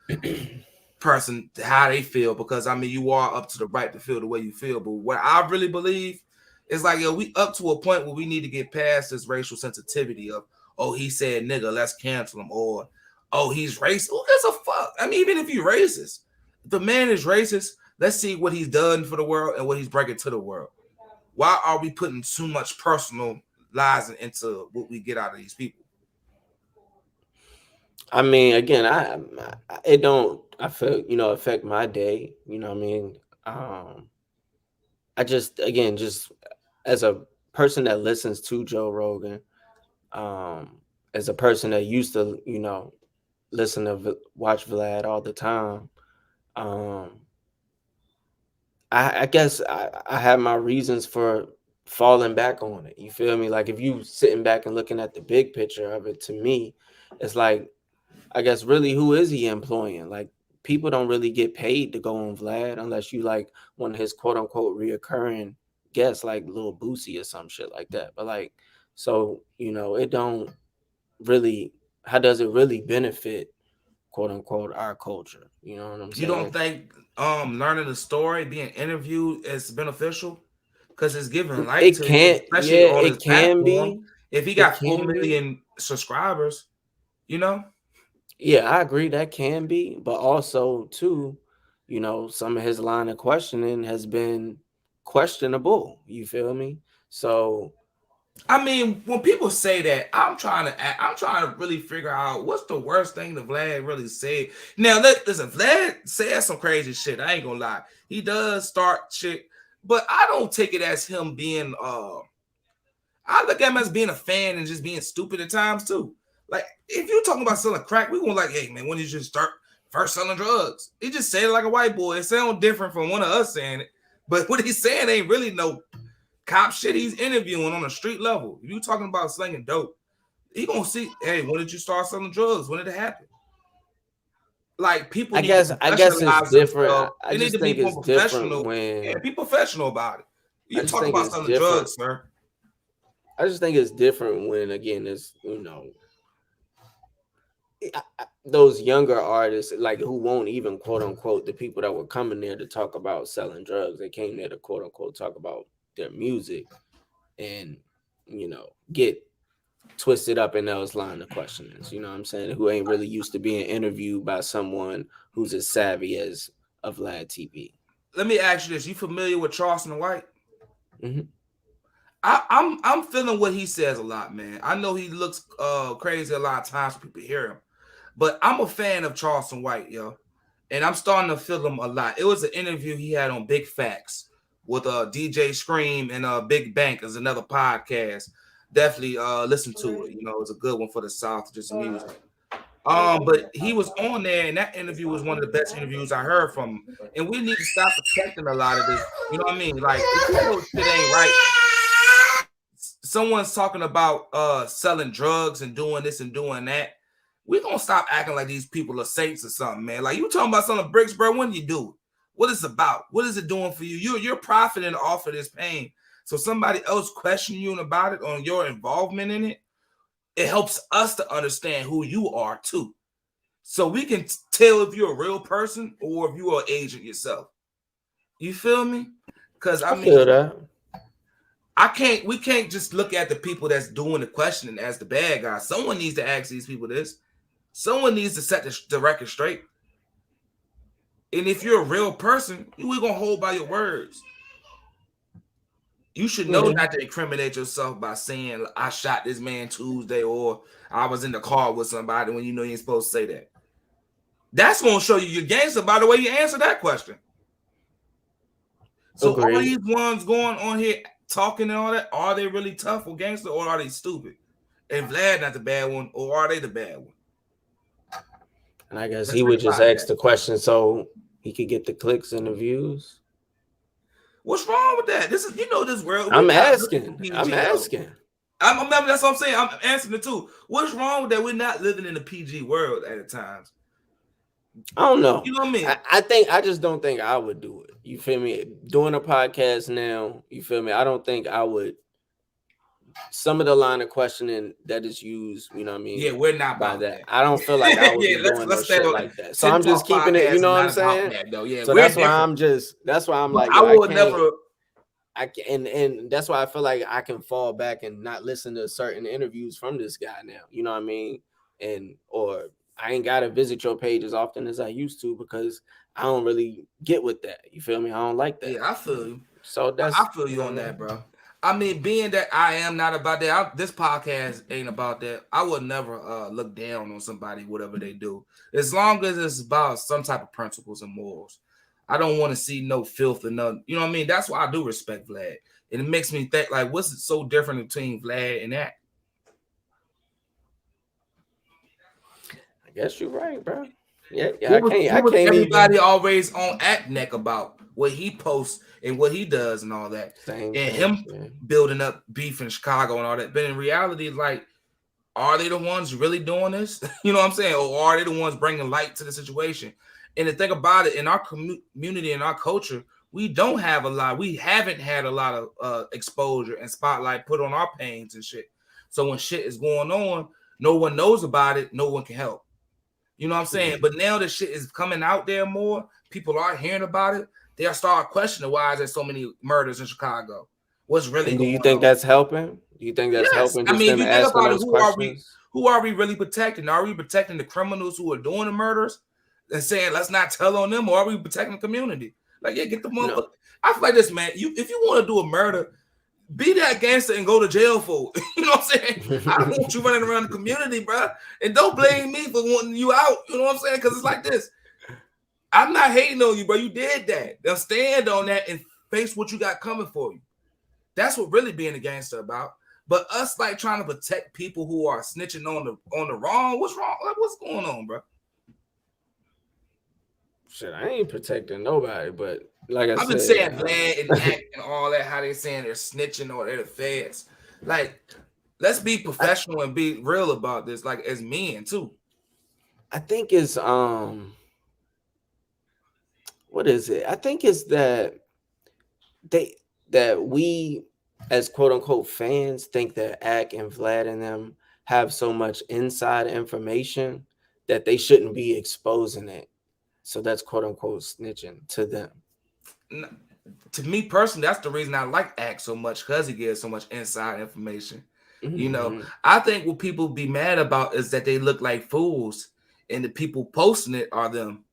Speaker 1: person how they feel, because I mean, you are up to the right to feel the way you feel. But what I really believe is like, yo, we up to a point where we need to get past this racial sensitivity of, oh, he said nigga, let's cancel him, or oh, he's racist. Who gives a fuck? I mean, even if you're racist, if the man is racist, let's see what he's done for the world and what he's bringing to the world. Why are we putting so much personal lies into what we get out of these people?
Speaker 2: I mean, again, it don't, I feel, you know, affect my day. You know what I mean? I just, again, just as a person that listens to Joe Rogan, as a person that used to, you know, watch Vlad all the time, I guess I have my reasons for falling back on it. You feel me? Like if you sitting back and looking at the big picture of it, to me, it's like, I guess really, who is he employing? Like people don't really get paid to go on Vlad unless you like one of his quote unquote reoccurring guests, like Lil Boosie or some shit like that. But like, so, you know, it don't really, how does it really benefit quote unquote our culture? You know what I'm saying?
Speaker 1: You don't think learning the story, being interviewed is beneficial? Because it's giving light to him, especially on his platform. If he got 4 million subscribers, you know?
Speaker 2: Yeah, I agree that can be, but also too, you know, some of his line of questioning has been questionable. You feel me? So,
Speaker 1: I mean, when people say that, I'm trying to really figure out what's the worst thing that Vlad really said. Now, listen, Vlad says some crazy shit. I ain't gonna lie. He does start shit, but I don't take it as him being. I look at him as being a fan and just being stupid at times too. Like, if you're talking about selling crack, we gonna like, hey man, when did you start first selling drugs? He just said it like a white boy. It sounds different from one of us saying it, but what he's saying ain't really no cop shit. He's interviewing on a street level. If you talking about slinging dope, he gonna see, hey, when did you start selling drugs? When did it happen? Like people,
Speaker 2: I guess it's different. I just think it's different when
Speaker 1: be professional about it. You talking about selling drugs, sir?
Speaker 2: I just think it's different when, again, it's, you know, those younger artists, like who won't even quote unquote the people that were coming there to talk about selling drugs, they came there to quote unquote talk about their music and get twisted up in those line of questionings. You know what I'm saying? Who ain't really used to being interviewed by someone who's as savvy as a Vlad TV.
Speaker 1: Let me ask you this: you familiar with Charleston White?
Speaker 2: Mm-hmm.
Speaker 1: I'm feeling what he says a lot, man. I know he looks crazy a lot of times when people hear him, but I'm a fan of Charleston White, yo, and I'm starting to feel him a lot. It was an interview he had on Big Facts with DJ Scream and Big Bank is another podcast. Definitely listen to it. You know, it's a good one for the South, just music. But he was on there, and that interview was one of the best interviews I heard from him. And we need to stop protecting a lot of this. You know what I mean? Like, if you know shit ain't right, someone's talking about selling drugs and doing this and doing that. We're gonna stop acting like these people are saints or something, man. Like, you talking about selling bricks, bro. When you do it, what is it about? What is it doing for you? You're profiting off of this pain. So somebody else questioning you about it, on your involvement in it, it helps us to understand who you are too. So we can tell if you're a real person or if you are an agent yourself. You feel me? Because I mean,
Speaker 2: feel that.
Speaker 1: we can't just look at the people that's doing the questioning as the bad guys. Someone needs to ask these people this. Someone needs to set the record straight. And if you're a real person, we're gonna hold by your words. You should know not to incriminate yourself by saying I shot this man Tuesday or I was in the car with somebody when you know you ain't supposed to say that. That's gonna show you your gangster by the way you answer that question. So all these ones going on here talking and all that, are they really tough or gangster or are they stupid? And Vlad not the bad one, or are they the bad one?
Speaker 2: And I guess he would just ask the question so he could get the clicks and the views.
Speaker 1: What's wrong with that? This is, this world.
Speaker 2: I'm asking.
Speaker 1: That's what I'm saying. I'm answering it too. What's wrong with that? We're not living in a PG world at times.
Speaker 2: I don't know.
Speaker 1: You know what I mean?
Speaker 2: I just don't think I would do it. You feel me? Doing a podcast now, you feel me? I don't think I would. Some of the line of questioning that is used, you know what I mean?
Speaker 1: Yeah, we're not about that.
Speaker 2: I don't feel like I would be doing no shit like that. So I'm just keeping it, you know what I'm saying?
Speaker 1: Yeah,
Speaker 2: so that's why I'm like,
Speaker 1: I would never.
Speaker 2: And that's why I feel like I can fall back and not listen to certain interviews from this guy now. You know what I mean? Or I ain't gotta visit your page as often as I used to because I don't really get with that. You feel me? I don't like that.
Speaker 1: Yeah, I feel you.
Speaker 2: So
Speaker 1: I feel you on that, bro. I mean, being that I am not about that, this podcast ain't about that. I would never look down on somebody, whatever they do, as long as it's about some type of principles and morals. I don't want to see no filth and nothing. You know what I mean? That's why I do respect Vlad. And it makes me think, like, what's so different between Vlad and that?
Speaker 2: I guess you're right, bro. Yeah,
Speaker 1: I can't everybody always on at neck about what he posts and what he does and all that. Him building up beef in Chicago and all that. But in reality, like, are they the ones really doing this? You know what I'm saying? Or are they the ones bringing light to the situation? And the thing about it, in our community and our culture, we don't have a lot. We haven't had a lot of exposure and spotlight put on our pains and shit. So when shit is going on, no one knows about it. No one can help. You know what I'm saying? But now the shit is coming out there more. People are hearing about it. They'll start questioning why is there so many murders in Chicago? What's really going on?
Speaker 2: Do you think that's helping? Do you think that's helping?
Speaker 1: I mean, if you think about it, who are we really protecting? Are we protecting the criminals who are doing the murders and saying let's not tell on them, or are we protecting the community? Like, yeah, get the motherfucker. No. I feel like this, man. If you want to do a murder, be that gangster and go to jail for it. You know what I'm saying? I don't want you running around the community, bro. And don't blame me for wanting you out. You know what I'm saying? Because it's like this. I'm not hating on you, bro. You did that. Now stand on that and face what you got coming for you. That's what really being a gangster about. But us like trying to protect people who are snitching on the wrong. What's wrong? Like, what's going on, bro?
Speaker 2: Shit, I ain't protecting nobody, but like I've
Speaker 1: been saying Vlad and act and all that, how they saying they're snitching or they're the feds. Like, let's be professional and be real about this, like as men too.
Speaker 2: I think it's what is it? I think it's that we as quote unquote fans think that Ak and Vlad and them have so much inside information that they shouldn't be exposing it. So that's quote unquote snitching to them.
Speaker 1: To me personally, that's the reason I like Act so much, because he gives so much inside information. You know, I think what people be mad about is that they look like fools and the people posting it are them.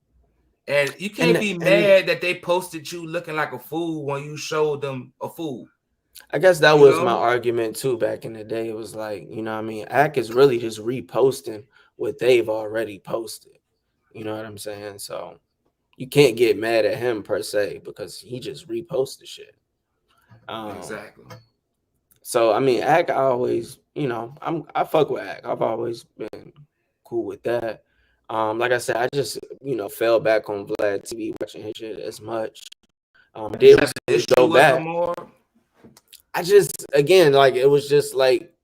Speaker 1: And you can't be mad that they posted you looking like a fool when you showed them a fool.
Speaker 2: I guess that was my argument too back in the day. It was like, you know what I mean? Ack is really just reposting what they've already posted. You know what I'm saying? So you can't get mad at him per se because he just reposted shit.
Speaker 1: Exactly.
Speaker 2: So I mean, Ack, I always, you know, I fuck with Ack. I've always been cool with that. Like I said, I just, you know, fell back on Vlad TV watching his shit as much. Did go back. I just, again, like it was just like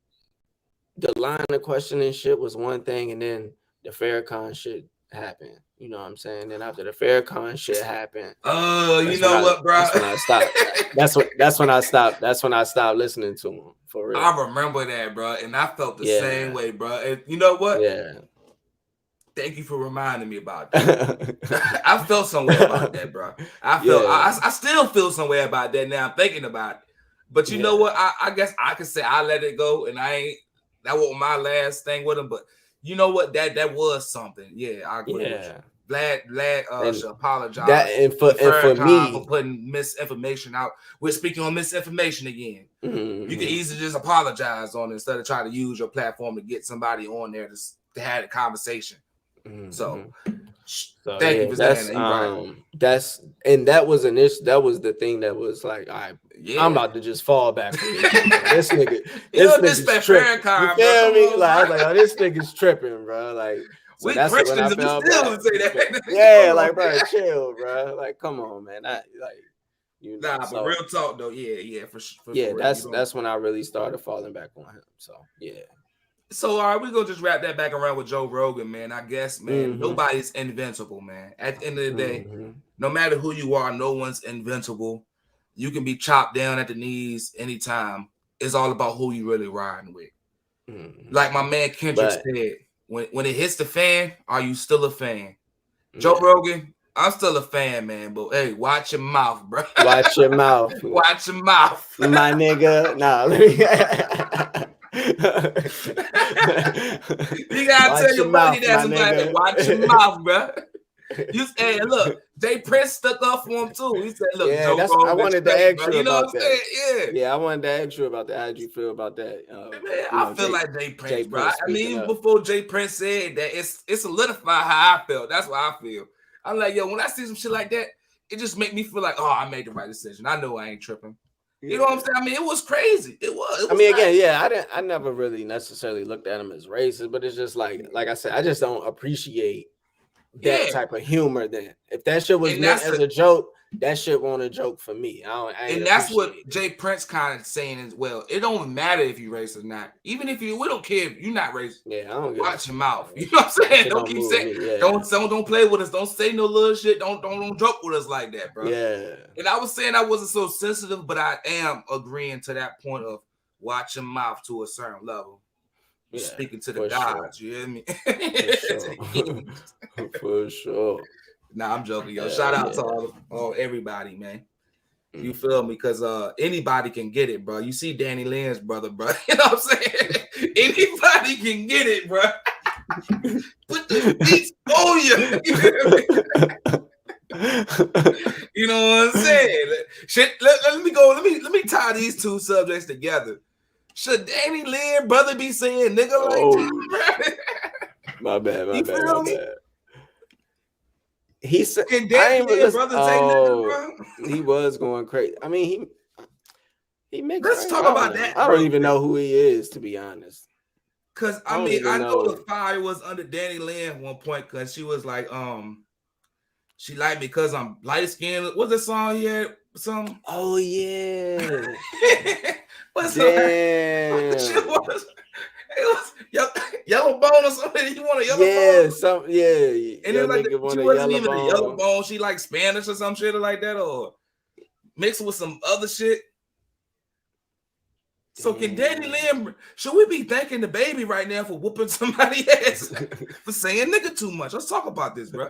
Speaker 2: the line of questioning shit was one thing, and then the Farrakhan shit happened. You know what I'm saying? Then after the Farrakhan shit happened,
Speaker 1: you know what, bro?
Speaker 2: That's when I stopped. That's when I stopped. That's when I stopped listening to him for real.
Speaker 1: I remember that, bro, and I felt the same way, bro. And you know what?
Speaker 2: Yeah.
Speaker 1: Thank you for reminding me about that. I felt some way about that, bro. I still feel some way about that now. I'm thinking about it. But you know what? I guess I could say I let it go, and that wasn't my last thing with him. But you know what? That was something. Yeah, I agree with you. Vlad should apologize.
Speaker 2: And for me
Speaker 1: for putting misinformation out. We're speaking on misinformation again. You can easily just apologize on it instead of trying to use your platform to get somebody on there to have a conversation. So thank you for saying that.
Speaker 2: That was an issue. That was the thing that was like, I'm about to just fall back. This nigga's tripping. You feel me? Like I was like, oh, this nigga's tripping, bro. Like, so that's when I felt bad. Say that. Yeah, like, bro, chill, bro. Like, come on, man. You know,
Speaker 1: but real talk though, for sure.
Speaker 2: Yeah, that's when I really started falling back on him. So yeah.
Speaker 1: So all right, we're gonna just wrap that back around with Joe Rogan, man. I guess, man, nobody's invincible, man. At the end of the day, no matter who you are, no one's invincible. You can be chopped down at the knees anytime. It's all about who you really riding with. Like my man Kendrick said, when it hits the fan, are you still a fan? Joe Rogan, I'm still a fan, man. But hey, watch your mouth, bro.
Speaker 2: Watch your mouth.
Speaker 1: Watch your mouth,
Speaker 2: my nigga. Nah.
Speaker 1: You gotta tell your buddy that somebody watch your mouth, bro. You say, look, Jay Prince stuck up for him too. He said, look,
Speaker 2: I wanted to ask you about that.
Speaker 1: I
Speaker 2: wanted to ask you about that. How did you feel about that?
Speaker 1: Man, I feel like Jay Prince, bro. I mean, even before Jay Prince said that, it solidified how I felt. That's what I feel. I'm like, yo, when I see some shit like that, it just make me feel like, oh, I made the right decision. I know I ain't tripping. You know what I'm saying? I mean, it was crazy. It was.
Speaker 2: I mean, again, I never really necessarily looked at him as racist, but it's just like I said, I just don't appreciate that type of humor. Then, if that shit was meant as a joke, that shit wasn't a joke for me.
Speaker 1: And that's what Jay Prince kind of saying as well. It don't matter if you racist or not. Even if we don't care if you're not racist.
Speaker 2: Yeah, I don't
Speaker 1: watch your mouth. You know what I'm saying? Don't keep saying. Don't play with us. Don't say no little shit. Don't joke with us like that, bro.
Speaker 2: Yeah.
Speaker 1: And I was saying I wasn't so sensitive, but I am agreeing to that point of watch your mouth to a certain level. You're speaking to the gods. Sure. You hear me?
Speaker 2: For sure.
Speaker 1: Nah, I'm joking, yo. Shout out to all everybody, man. You feel me? Because anybody can get it, bro. You see DaniLeigh's brother, bro. You know what I'm saying? Anybody can get it, bro. Put the beats on you. You know what I'm saying? Shit, let me go. Let me tie these two subjects together. Should DaniLeigh brother be saying nigga like that, bro?
Speaker 2: My bad.
Speaker 1: He said, and DaniLeigh brother say nigga, bro.
Speaker 2: He was going crazy. I mean, he makes.
Speaker 1: Let's talk about that.
Speaker 2: I don't even know who he is, to be honest.
Speaker 1: Cause I know the fire was under DaniLeigh at one point, cause she was like, she liked me because I'm light skinned. What's the song he had? Some.
Speaker 2: Oh yeah.
Speaker 1: What's that? Shit was. It was yellow bone or something. You want a yellow bone? And then like she wasn't even a yellow bone. She like Spanish or some shit like that, or mixed with some other shit. So can DaniLeigh, should we be thanking the baby right now for whooping somebody's ass for saying nigga too much? Let's talk about this, bro.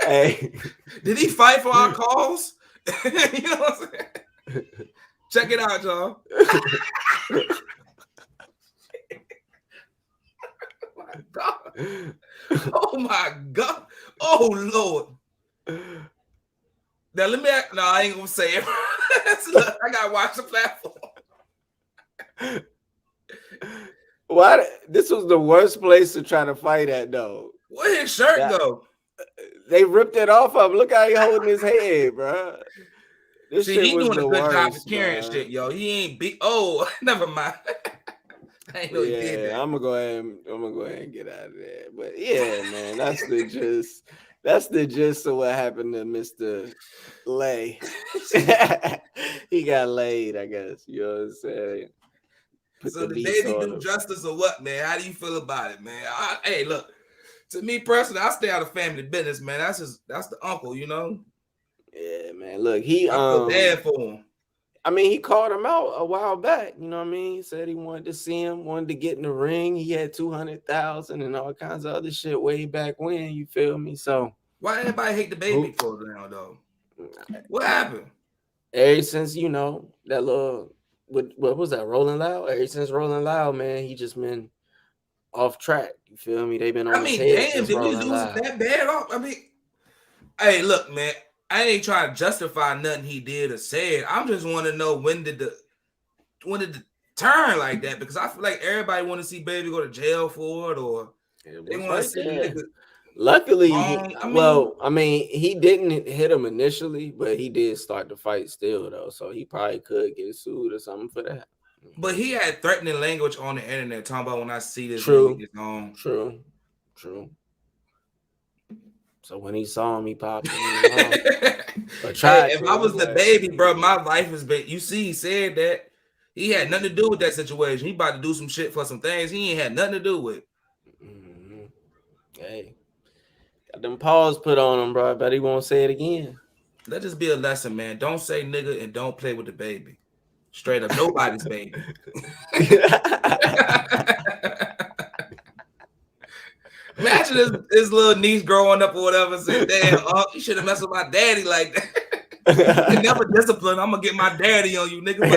Speaker 2: Hey,
Speaker 1: did he fight for our cause? You know what I'm saying? Check it out, y'all. Oh my God. Oh Lord. Now let me no, I ain't gonna say it. Look, I gotta watch the platform.
Speaker 2: Why? This was the worst place to try to fight at, though.
Speaker 1: Where his shirt go?
Speaker 2: They ripped it off of him. Look how he holding his head, bro. This shit
Speaker 1: he
Speaker 2: was
Speaker 1: doing
Speaker 2: the
Speaker 1: a good job
Speaker 2: worst,
Speaker 1: of carrying shit, yo. He ain't beat. Oh, never mind. I ain't know he did that.
Speaker 2: I'm gonna go ahead and get out of there. But yeah, man, that's the gist. That's the gist of what happened to Mr. Leigh. He got laid, I guess. You know what I'm saying?
Speaker 1: So the baby do justice or what, man? How do you feel about it, man? Hey, look. To me personally, I stay out of family business, man. That's the uncle, you know.
Speaker 2: Yeah, man. Look,
Speaker 1: I feel bad for him.
Speaker 2: I mean, he called him out a while back. You know what I mean? He said he wanted to see him, wanted to get in the ring. He had 200,000 and all kinds of other shit way back when. You feel me? So
Speaker 1: why everybody hate the baby for now, though? What happened?
Speaker 2: Ever since that little what was that? Rolling Loud. Ever since Rolling Loud, man, he just been off track. You feel me? They've been on his head.
Speaker 1: Damn, did we lose that bad off? I mean, hey, look, man. I ain't trying to justify nothing he did or said. I just want to know when did the turn like that, because I feel like everybody want to see baby go to jail for it, or they want to see nigga.
Speaker 2: Luckily, he didn't hit him initially, but he did start the fight still, though. So he probably could get sued or something for that.
Speaker 1: But he had threatening language on the internet talking about when I see this
Speaker 2: nigga
Speaker 1: get on.
Speaker 2: True. So when he saw him, he popped him. If
Speaker 1: I was the baby, bro, my life has been. You see, he said that he had nothing to do with that situation. He about to do some shit for some things he ain't had nothing to do with.
Speaker 2: Mm-hmm. Hey, got them paws put on him, bro. I bet he won't say it again.
Speaker 1: Let this be a lesson, man. Don't say nigga and don't play with the baby. Straight up, nobody's baby. Imagine his little niece growing up or whatever saying, damn, you should have messed with my daddy like that. You never discipline. I'm gonna get my daddy on you, nigga.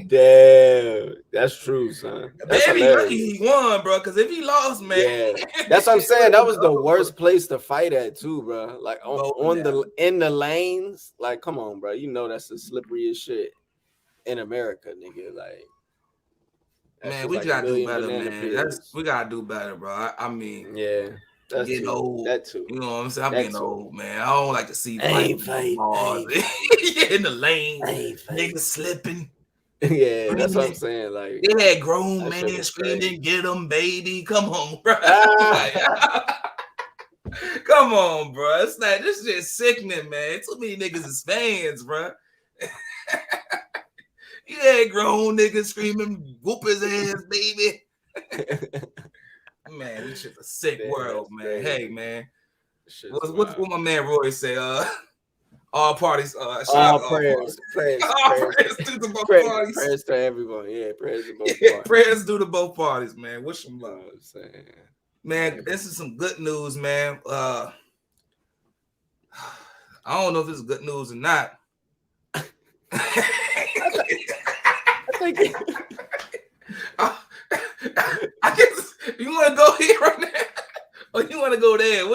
Speaker 2: Damn, that's true, son. That's
Speaker 1: baby lucky he won, bro. Because if he lost, man,
Speaker 2: that's what I'm saying. That was the worst place to fight at, too, bro. Like in the lanes. Like, come on, bro. You know that's the slipperyest shit in America, nigga. Like.
Speaker 1: Man, we gotta do better, man. We gotta do better, bro. I mean,
Speaker 2: yeah,
Speaker 1: that's getting old.
Speaker 2: That too.
Speaker 1: You know what I'm saying? I'm getting old, man. I don't like to see
Speaker 2: fight.
Speaker 1: In the lane, niggas slipping.
Speaker 2: Yeah, that's what I'm saying. Like
Speaker 1: they had grown men screaming, "Get them, baby! Come on, bro! Come on, bro! It's like this shit sickening, man. Too many niggas is fans, bro." Yeah, grown niggas screaming, whoop his ass, baby. Man, this shit's a sick world, man. Hey, man. What my man Roy say? All parties.
Speaker 2: All prayers. Prayers
Speaker 1: to the both parties.
Speaker 2: Prayers to everyone. Yeah, prayers to both parties.
Speaker 1: Prayers due to both parties, man. Wish them love. Man, this is some good news, man. I don't know if this is good news or not. I guess you want to go here right now, or you want to go there?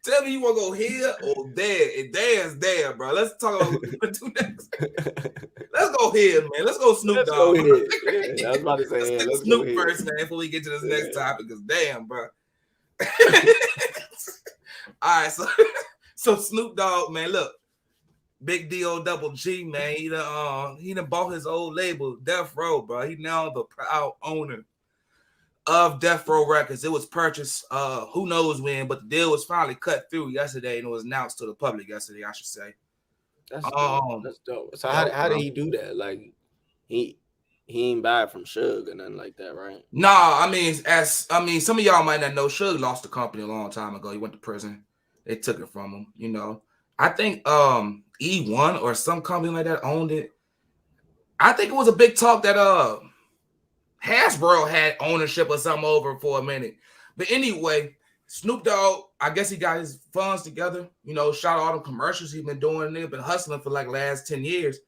Speaker 1: Tell me you want to go here or there? If there's there, bro. Let's talk about what we're gonna do next. Let's go here, man. Let's go Snoop Dogg.
Speaker 2: Yeah, I was about to say
Speaker 1: let's Snoop first, man, before we get to this next topic. Because damn, bro. All right, so Snoop Dogg, man, look. Big D.O. Double G, man. He done bought his old label, Death Row, bro. He now the proud owner of Death Row Records. It was purchased, who knows when, but the deal was finally cut through yesterday, and it was announced to the public yesterday, I should say.
Speaker 2: That's dope. That's dope. So how did he do that? Like he ain't buy it from Suge or nothing like that, right?
Speaker 1: Nah, I mean, some of y'all might not know, Suge lost the company a long time ago. He went to prison. They took it from him, you know. I think E1 or some company like that owned it. I think it was a big talk that Hasbro had ownership or something over for a minute. But anyway, Snoop Dogg, I guess he got his funds together. You know, shot all the commercials he's been doing. They've been hustling for like last 10 years.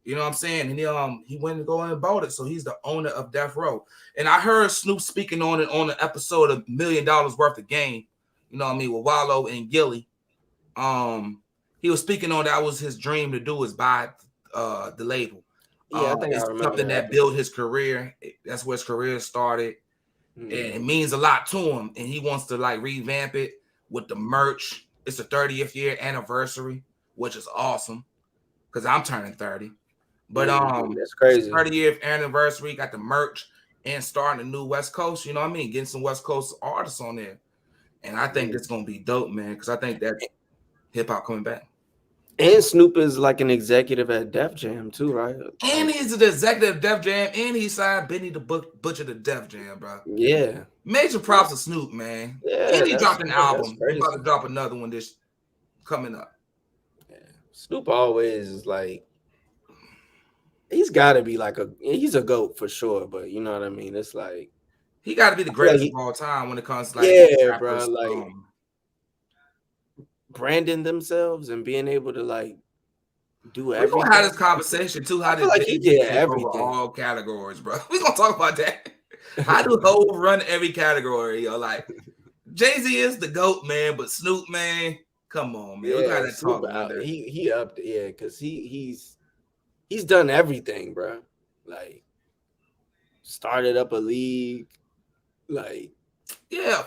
Speaker 1: You know what I'm saying? And he went and go and bought it. So he's the owner of Death Row. And I heard Snoop speaking on it on the episode of $1 Million Worth of Game. You know what I mean? With Wallow and Gilly. He was speaking on that was his dream to do is buy the label.
Speaker 2: Yeah, I think I
Speaker 1: it's
Speaker 2: remember
Speaker 1: something that built his career. That's where his career started. And it means a lot to him. And he wants to like revamp it with the merch. It's the 30th year anniversary, which is awesome because I'm turning 30. But
Speaker 2: that's crazy.
Speaker 1: 30th anniversary, got the merch and starting a new West Coast. You know what I mean? Getting some West Coast artists on there. And I think it's gonna be dope, man, because I think that hip hop coming back.
Speaker 2: And Snoop is like an executive at Def Jam too, right?
Speaker 1: And he's the executive of Def Jam, and he signed Benny the Butcher to Def Jam, bro.
Speaker 2: Yeah.
Speaker 1: Major props to Snoop, man.
Speaker 2: Yeah.
Speaker 1: And he dropped an album. He's about to drop another one this coming up.
Speaker 2: Yeah. Snoop always is like, he's got to be like he's a GOAT for sure, but you know what I mean? It's like
Speaker 1: he got to be the greatest of all time when it comes to like
Speaker 2: rappers, bro, like branding themselves and being able to like do everything.
Speaker 1: We're gonna have this conversation too. How did
Speaker 2: he did everything,
Speaker 1: all categories, bro? We're gonna talk about that. How do Hov run every category? Yo, like Jay-Z is the GOAT, man, but Snoop, man, come on, man.
Speaker 2: Yeah,
Speaker 1: we gotta talk about that.
Speaker 2: He up, yeah, because he's done everything, bro. Like started up a league, like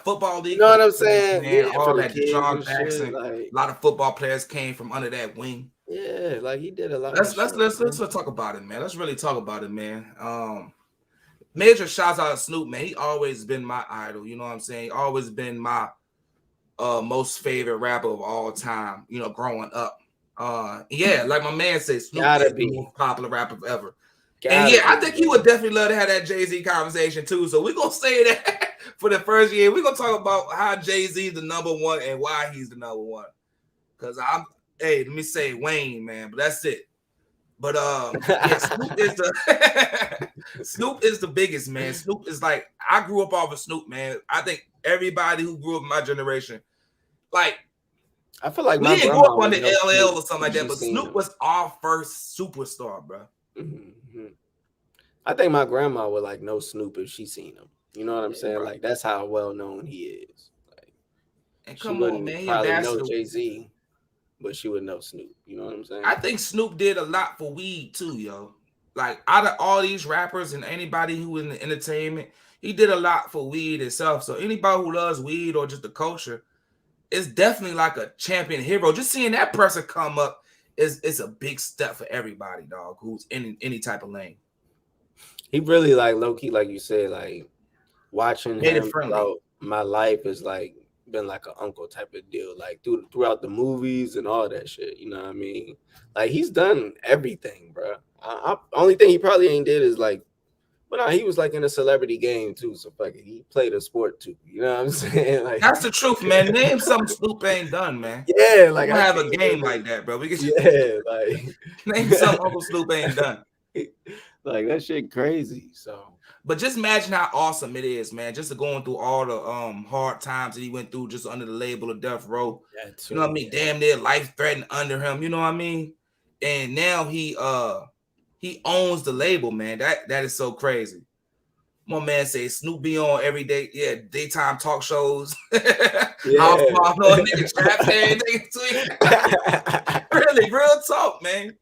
Speaker 1: football league.
Speaker 2: You know what I'm saying?
Speaker 1: Man, all that John Jackson. Like, a lot of football players came from under that wing.
Speaker 2: Yeah, like he did a lot.
Speaker 1: Let's talk about it, man. Let's really talk about it, man. Major shouts out to Snoop, man. He always been my idol. You know what I'm saying? He always been my most favorite rapper of all time. You know, growing up. Like my man said, Snoop is the most popular rapper ever. I think he would definitely love to have that Jay-Z conversation too. So we're gonna say that for the first year. We're gonna talk about how Jay-Z is the number one and why he's the number one. Cause let me say Wayne, man, but that's it. But Snoop is the biggest, man. Snoop is like, I grew up off of Snoop, man. I think everybody who grew up in my generation, like,
Speaker 2: I feel like
Speaker 1: we didn't grow up on the LL or something like that, but Snoop was our first superstar, bro.
Speaker 2: Mm-hmm. I think my grandma would like know Snoop if she seen him. You know what I'm saying? Bro. Like that's how well known he is. Like,
Speaker 1: and come on, man,
Speaker 2: probably know Jay-Z, but she would know Snoop. You know what I'm saying?
Speaker 1: I think Snoop did a lot for weed too, yo. Like out of all these rappers and anybody who in the entertainment, he did a lot for weed itself. So anybody who loves weed or just the culture, it's definitely like a champion hero. Just seeing that person come up is a big step for everybody, dog, who's in any type of lane.
Speaker 2: He really like low key, like you said, like watching him throughout my life is like been like an uncle type of deal, like throughout the movies and all that shit. You know what I mean? Like he's done everything, bro. Only thing he probably ain't did is like, but he was like in a celebrity game too. So fuck it, he played a sport too. You know what I'm saying? Like
Speaker 1: that's the truth, man. Name something Snoop ain't done, man.
Speaker 2: Yeah, like
Speaker 1: I have a game like that, bro. We can
Speaker 2: like
Speaker 1: name something Uncle Snoop ain't done.
Speaker 2: Like that shit crazy. So,
Speaker 1: but just imagine how awesome it is, man. Just going through all the hard times that he went through just under the label of Death Row. You know what I mean? Damn near life threatened under him. You know what I mean? And now he owns the label, man. That is so crazy. My man says Snoop be on every day, daytime talk shows. Really, real talk, man.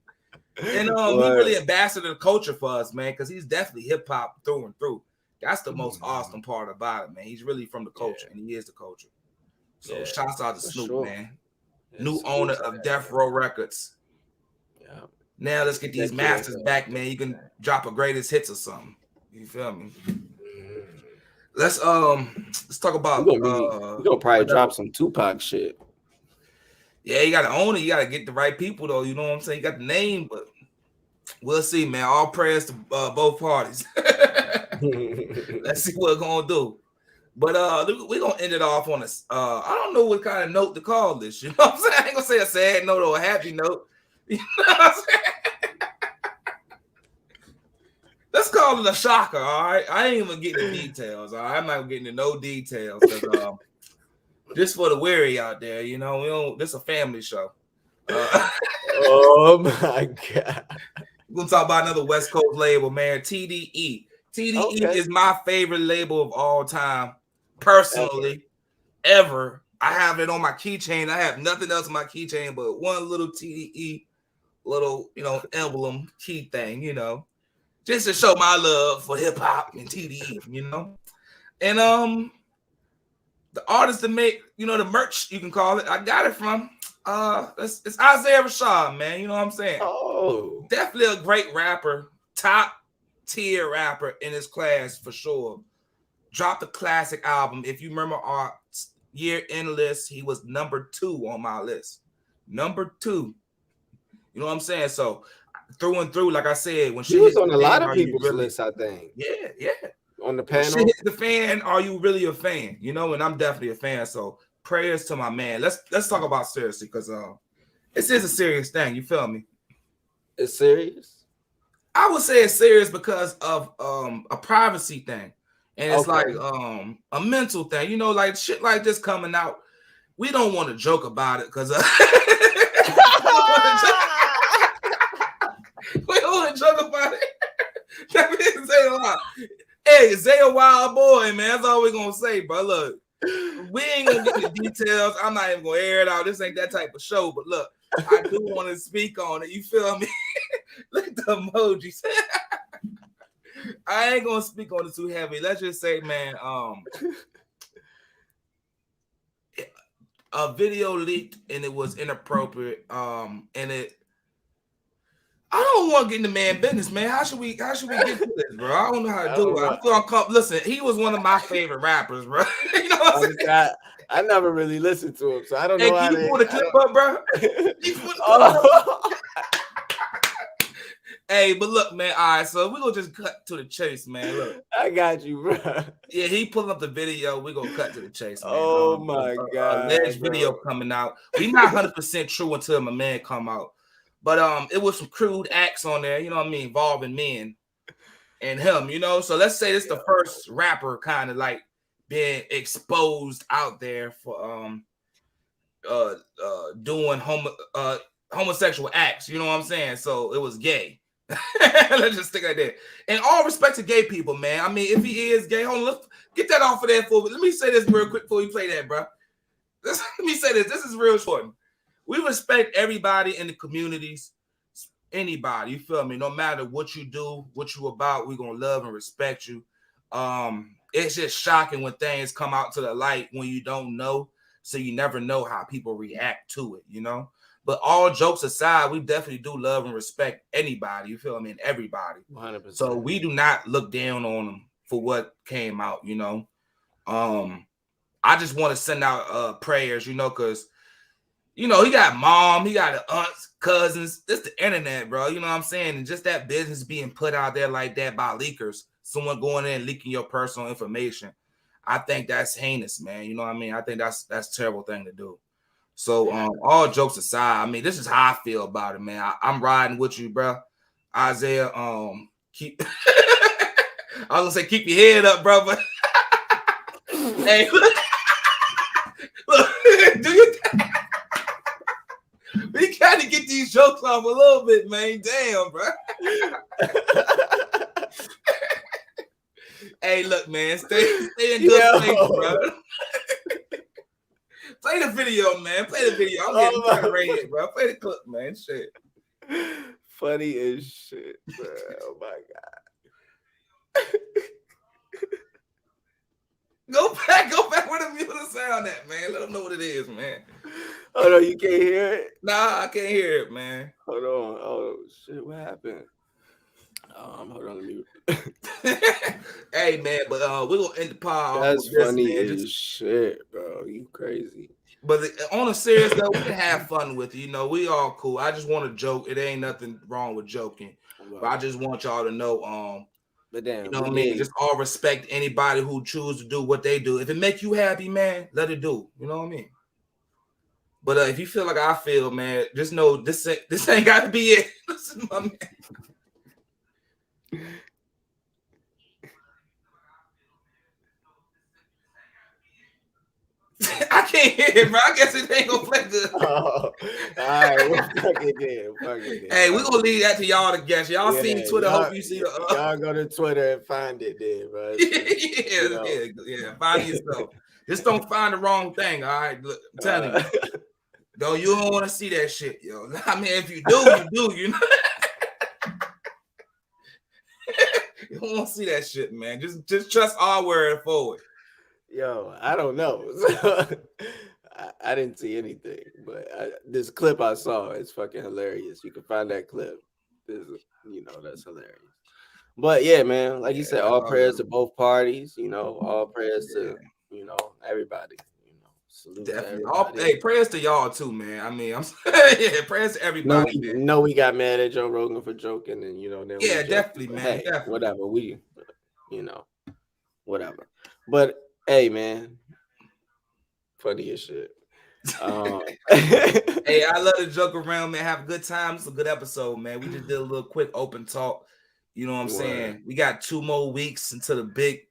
Speaker 1: And he really ambassador the culture for us, man, because he's definitely hip hop through and through. That's the most awesome part about it, man. He's really from the culture, and he is the culture. So shouts out to Snoop, man. New owner of Death Row Records. Yeah. Now let's get these masters back, man. You can drop a greatest hits or something. You feel me? Let's talk about.
Speaker 2: We're gonna probably drop some Tupac shit.
Speaker 1: Yeah, you gotta own it. You gotta get the right people, though. You know what I'm saying? You got the name, but we'll see, man. All prayers to both parties. Let's see what we're gonna do. But we're gonna end it off on a I don't know what kind of note to call this. You know what I'm saying? I ain't gonna say a sad note or a happy note. You know what I'm saying? Let's call it a shocker, all right? I ain't even getting the details, all right? I'm not getting into no details because just for the weary out there, you know, we don't. This is a family show.
Speaker 2: Oh my God.
Speaker 1: We're gonna talk about another West Coast label, man. TDE. TDE is my favorite label of all time, personally, ever. I have it on my keychain. I have nothing else on my keychain but one little TDE, little, you know, emblem key thing, you know, just to show my love for hip hop and TDE, you know. And the artist that make, you know, the merch, you can call it. I got it from it's Isaiah Rashad, man. You know what I'm saying?
Speaker 2: Oh,
Speaker 1: definitely a great rapper, top tier rapper in his class for sure. Dropped a classic album. If you remember our year-end list, he was number 2 on my list. Number 2. You know what I'm saying? So through and through, like I said, when
Speaker 2: he was on a lot of people's lists, I think.
Speaker 1: Yeah.
Speaker 2: On the panel.
Speaker 1: Shit hits the fan, are you really a fan? You know, and I'm definitely a fan. So prayers to my man. Let's talk about seriously, because this is a serious thing. You feel me?
Speaker 2: It's serious?
Speaker 1: I would say it's serious because of a privacy thing. And it's like a mental thing. You know, like shit like this coming out. We don't want to joke about it because we don't want to joke about it. That means say a lot. Hey, Zay a wild boy, man. That's all we're gonna say, bro. Look, we ain't gonna get the details. I'm not even gonna air it out. This ain't that type of show. But look, I do want to speak on it. You feel me? Look at the emojis. I ain't gonna speak on it too heavy. Let's just say, man, a video leaked and it was inappropriate. And I don't want to get in the man business, man. How should we get to this, bro? I don't know how to do it. I feel uncomfortable. Listen, he was one of my favorite rappers, bro. You know what I'm saying?
Speaker 2: I never really listened to him, so I don't know.
Speaker 1: Can you pull the clip up, bro? Hey, but look, man. All right, so we're gonna just cut to the chase, man. Look,
Speaker 2: I got you, bro.
Speaker 1: Yeah, he pulling up the video. We're gonna cut to the chase, man.
Speaker 2: Oh my God.
Speaker 1: Alleged video coming out. We not 100% true until my man come out. But it was some crude acts on there, you know what I mean, involving men and him, you know. So let's say this is the first rapper kind of like being exposed out there for doing homosexual acts, you know what I'm saying? So it was gay. Let's just stick like that. And all respect to gay people, man. I mean, if he is gay, hold on, let's get that off of there for me. Let me say this real quick before you play that, bro. Let me say this. This is real important. We respect everybody in the communities, anybody, you feel me? No matter what you do, what you about, we're going to love and respect you. It's just shocking when things come out to the light when you don't know, so you never know how people react to it, you know? But all jokes aside, we definitely do love and respect anybody, you feel me? And everybody.
Speaker 2: 100%.
Speaker 1: So we do not look down on them for what came out, you know? I just want to send out prayers, you know, because you know, he got mom, he got aunts, cousins. It's the internet, bro. You know what I'm saying? And just that business being put out there like that by leakers, someone going in and leaking your personal information. I think that's heinous, man. You know what I mean? I think that's a terrible thing to do. So all jokes aside, I mean, this is how I feel about it, man. I'm riding with you, bro. Isaiah, keep I was gonna say keep your head up, bro, but hey, look, do you we gotta get these jokes off a little bit, man. Damn, bro. Hey, look, man. Stay in good place, bro. Play the video, man. Play the video. I'm getting kind of red, bro. Play the clip, man. Shit.
Speaker 2: Funny as shit, bro. Oh my God.
Speaker 1: Go back where the music sound at, man. Let them know what it is, man.
Speaker 2: Oh no, you can't hear it?
Speaker 1: Nah, I can't hear it, man.
Speaker 2: Hold on. Oh shit, what happened? Hold on, let me.
Speaker 1: Hey, man, but we're gonna end the pod.
Speaker 2: That's funny as shit, bro. You crazy.
Speaker 1: But on a serious note, we can have fun with it. You know, we all cool. I just want to joke. It ain't nothing wrong with joking. But I just want y'all to know,
Speaker 2: But damn,
Speaker 1: you know what I mean? Just all respect anybody who choose to do what they do. If it make you happy, man, let it do. You know what I mean? But if you feel like I feel, man, just know this ain't got to be it. Listen, my man. I can't hear it, bro. I guess it ain't gonna play good.
Speaker 2: All right, we'll fuck it then.
Speaker 1: Hey, we're gonna leave that to y'all to guess. Y'all see Twitter. Hope you see the.
Speaker 2: Y'all go to Twitter and find it then, bro.
Speaker 1: Yeah. Find yourself. Just don't find the wrong thing. All right, look, I'm telling you. No, you don't want to see that shit, yo. I mean, if you do, you do. You know. You don't want to see that shit, man. Just trust our word forward.
Speaker 2: Yo, I don't know. I didn't see anything, but this clip I saw is fucking hilarious. You can find that clip. That's hilarious. But yeah, man, like you said, all prayers to both parties. All prayers to everybody.
Speaker 1: Definitely. Hey, prayers to y'all too, man. I mean, prayers to everybody.
Speaker 2: No, we got mad at Joe Rogan for joking, and then
Speaker 1: definitely, man.
Speaker 2: Hey,
Speaker 1: definitely.
Speaker 2: Whatever. Whatever. But hey, man, funny as shit.
Speaker 1: Hey, I love to joke around, man. Have a good time. It's a good episode, man. We just did a little quick open talk. You know what I'm saying? We got 2 more weeks until the big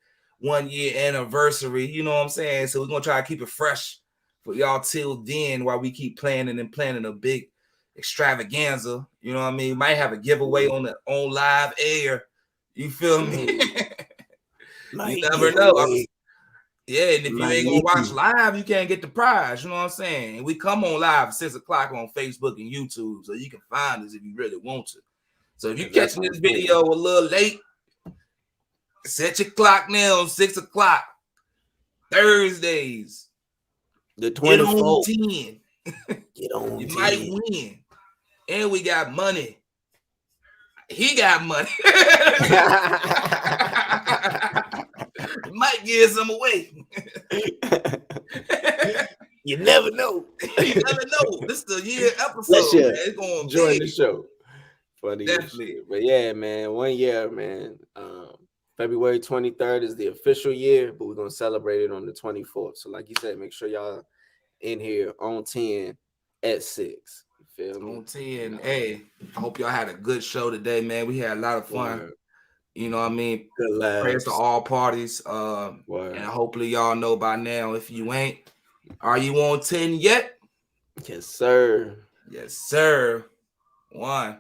Speaker 1: 1-year anniversary. You know what I'm saying? So we're gonna try to keep it fresh for y'all till then, while we keep planning a big extravaganza. You know what I mean? Might have a giveaway on live air. You feel me? You never know. Yeah, and if you ain't gonna watch live, you can't get the prize. You know what I'm saying? And we come on live at 6 o'clock on Facebook and YouTube, so you can find us if you really want to. So if you're catching this video a little late, set your clock now on 6 o'clock. Thursdays.
Speaker 2: The 24th.
Speaker 1: Get on 10. You might win. And we got money. He got money. You might give some away.
Speaker 2: You never know.
Speaker 1: You never know. This is the year episode. It's going to
Speaker 2: enjoy the show. Funny.
Speaker 1: Definitely.
Speaker 2: But yeah, man, 1 year, man. February 23rd is the official year, but we're going to celebrate it on the 24th. So like you said, make sure y'all in here on 10 at 6. You feel me?
Speaker 1: On 10. Hey, I hope y'all had a good show today, man. We had a lot of fun.
Speaker 2: Word.
Speaker 1: You know what I mean?
Speaker 2: Good laughs.
Speaker 1: Prayers to all parties. And hopefully y'all know by now. If you ain't, are you on 10 yet?
Speaker 2: Yes, sir.
Speaker 1: Yes, sir. 1.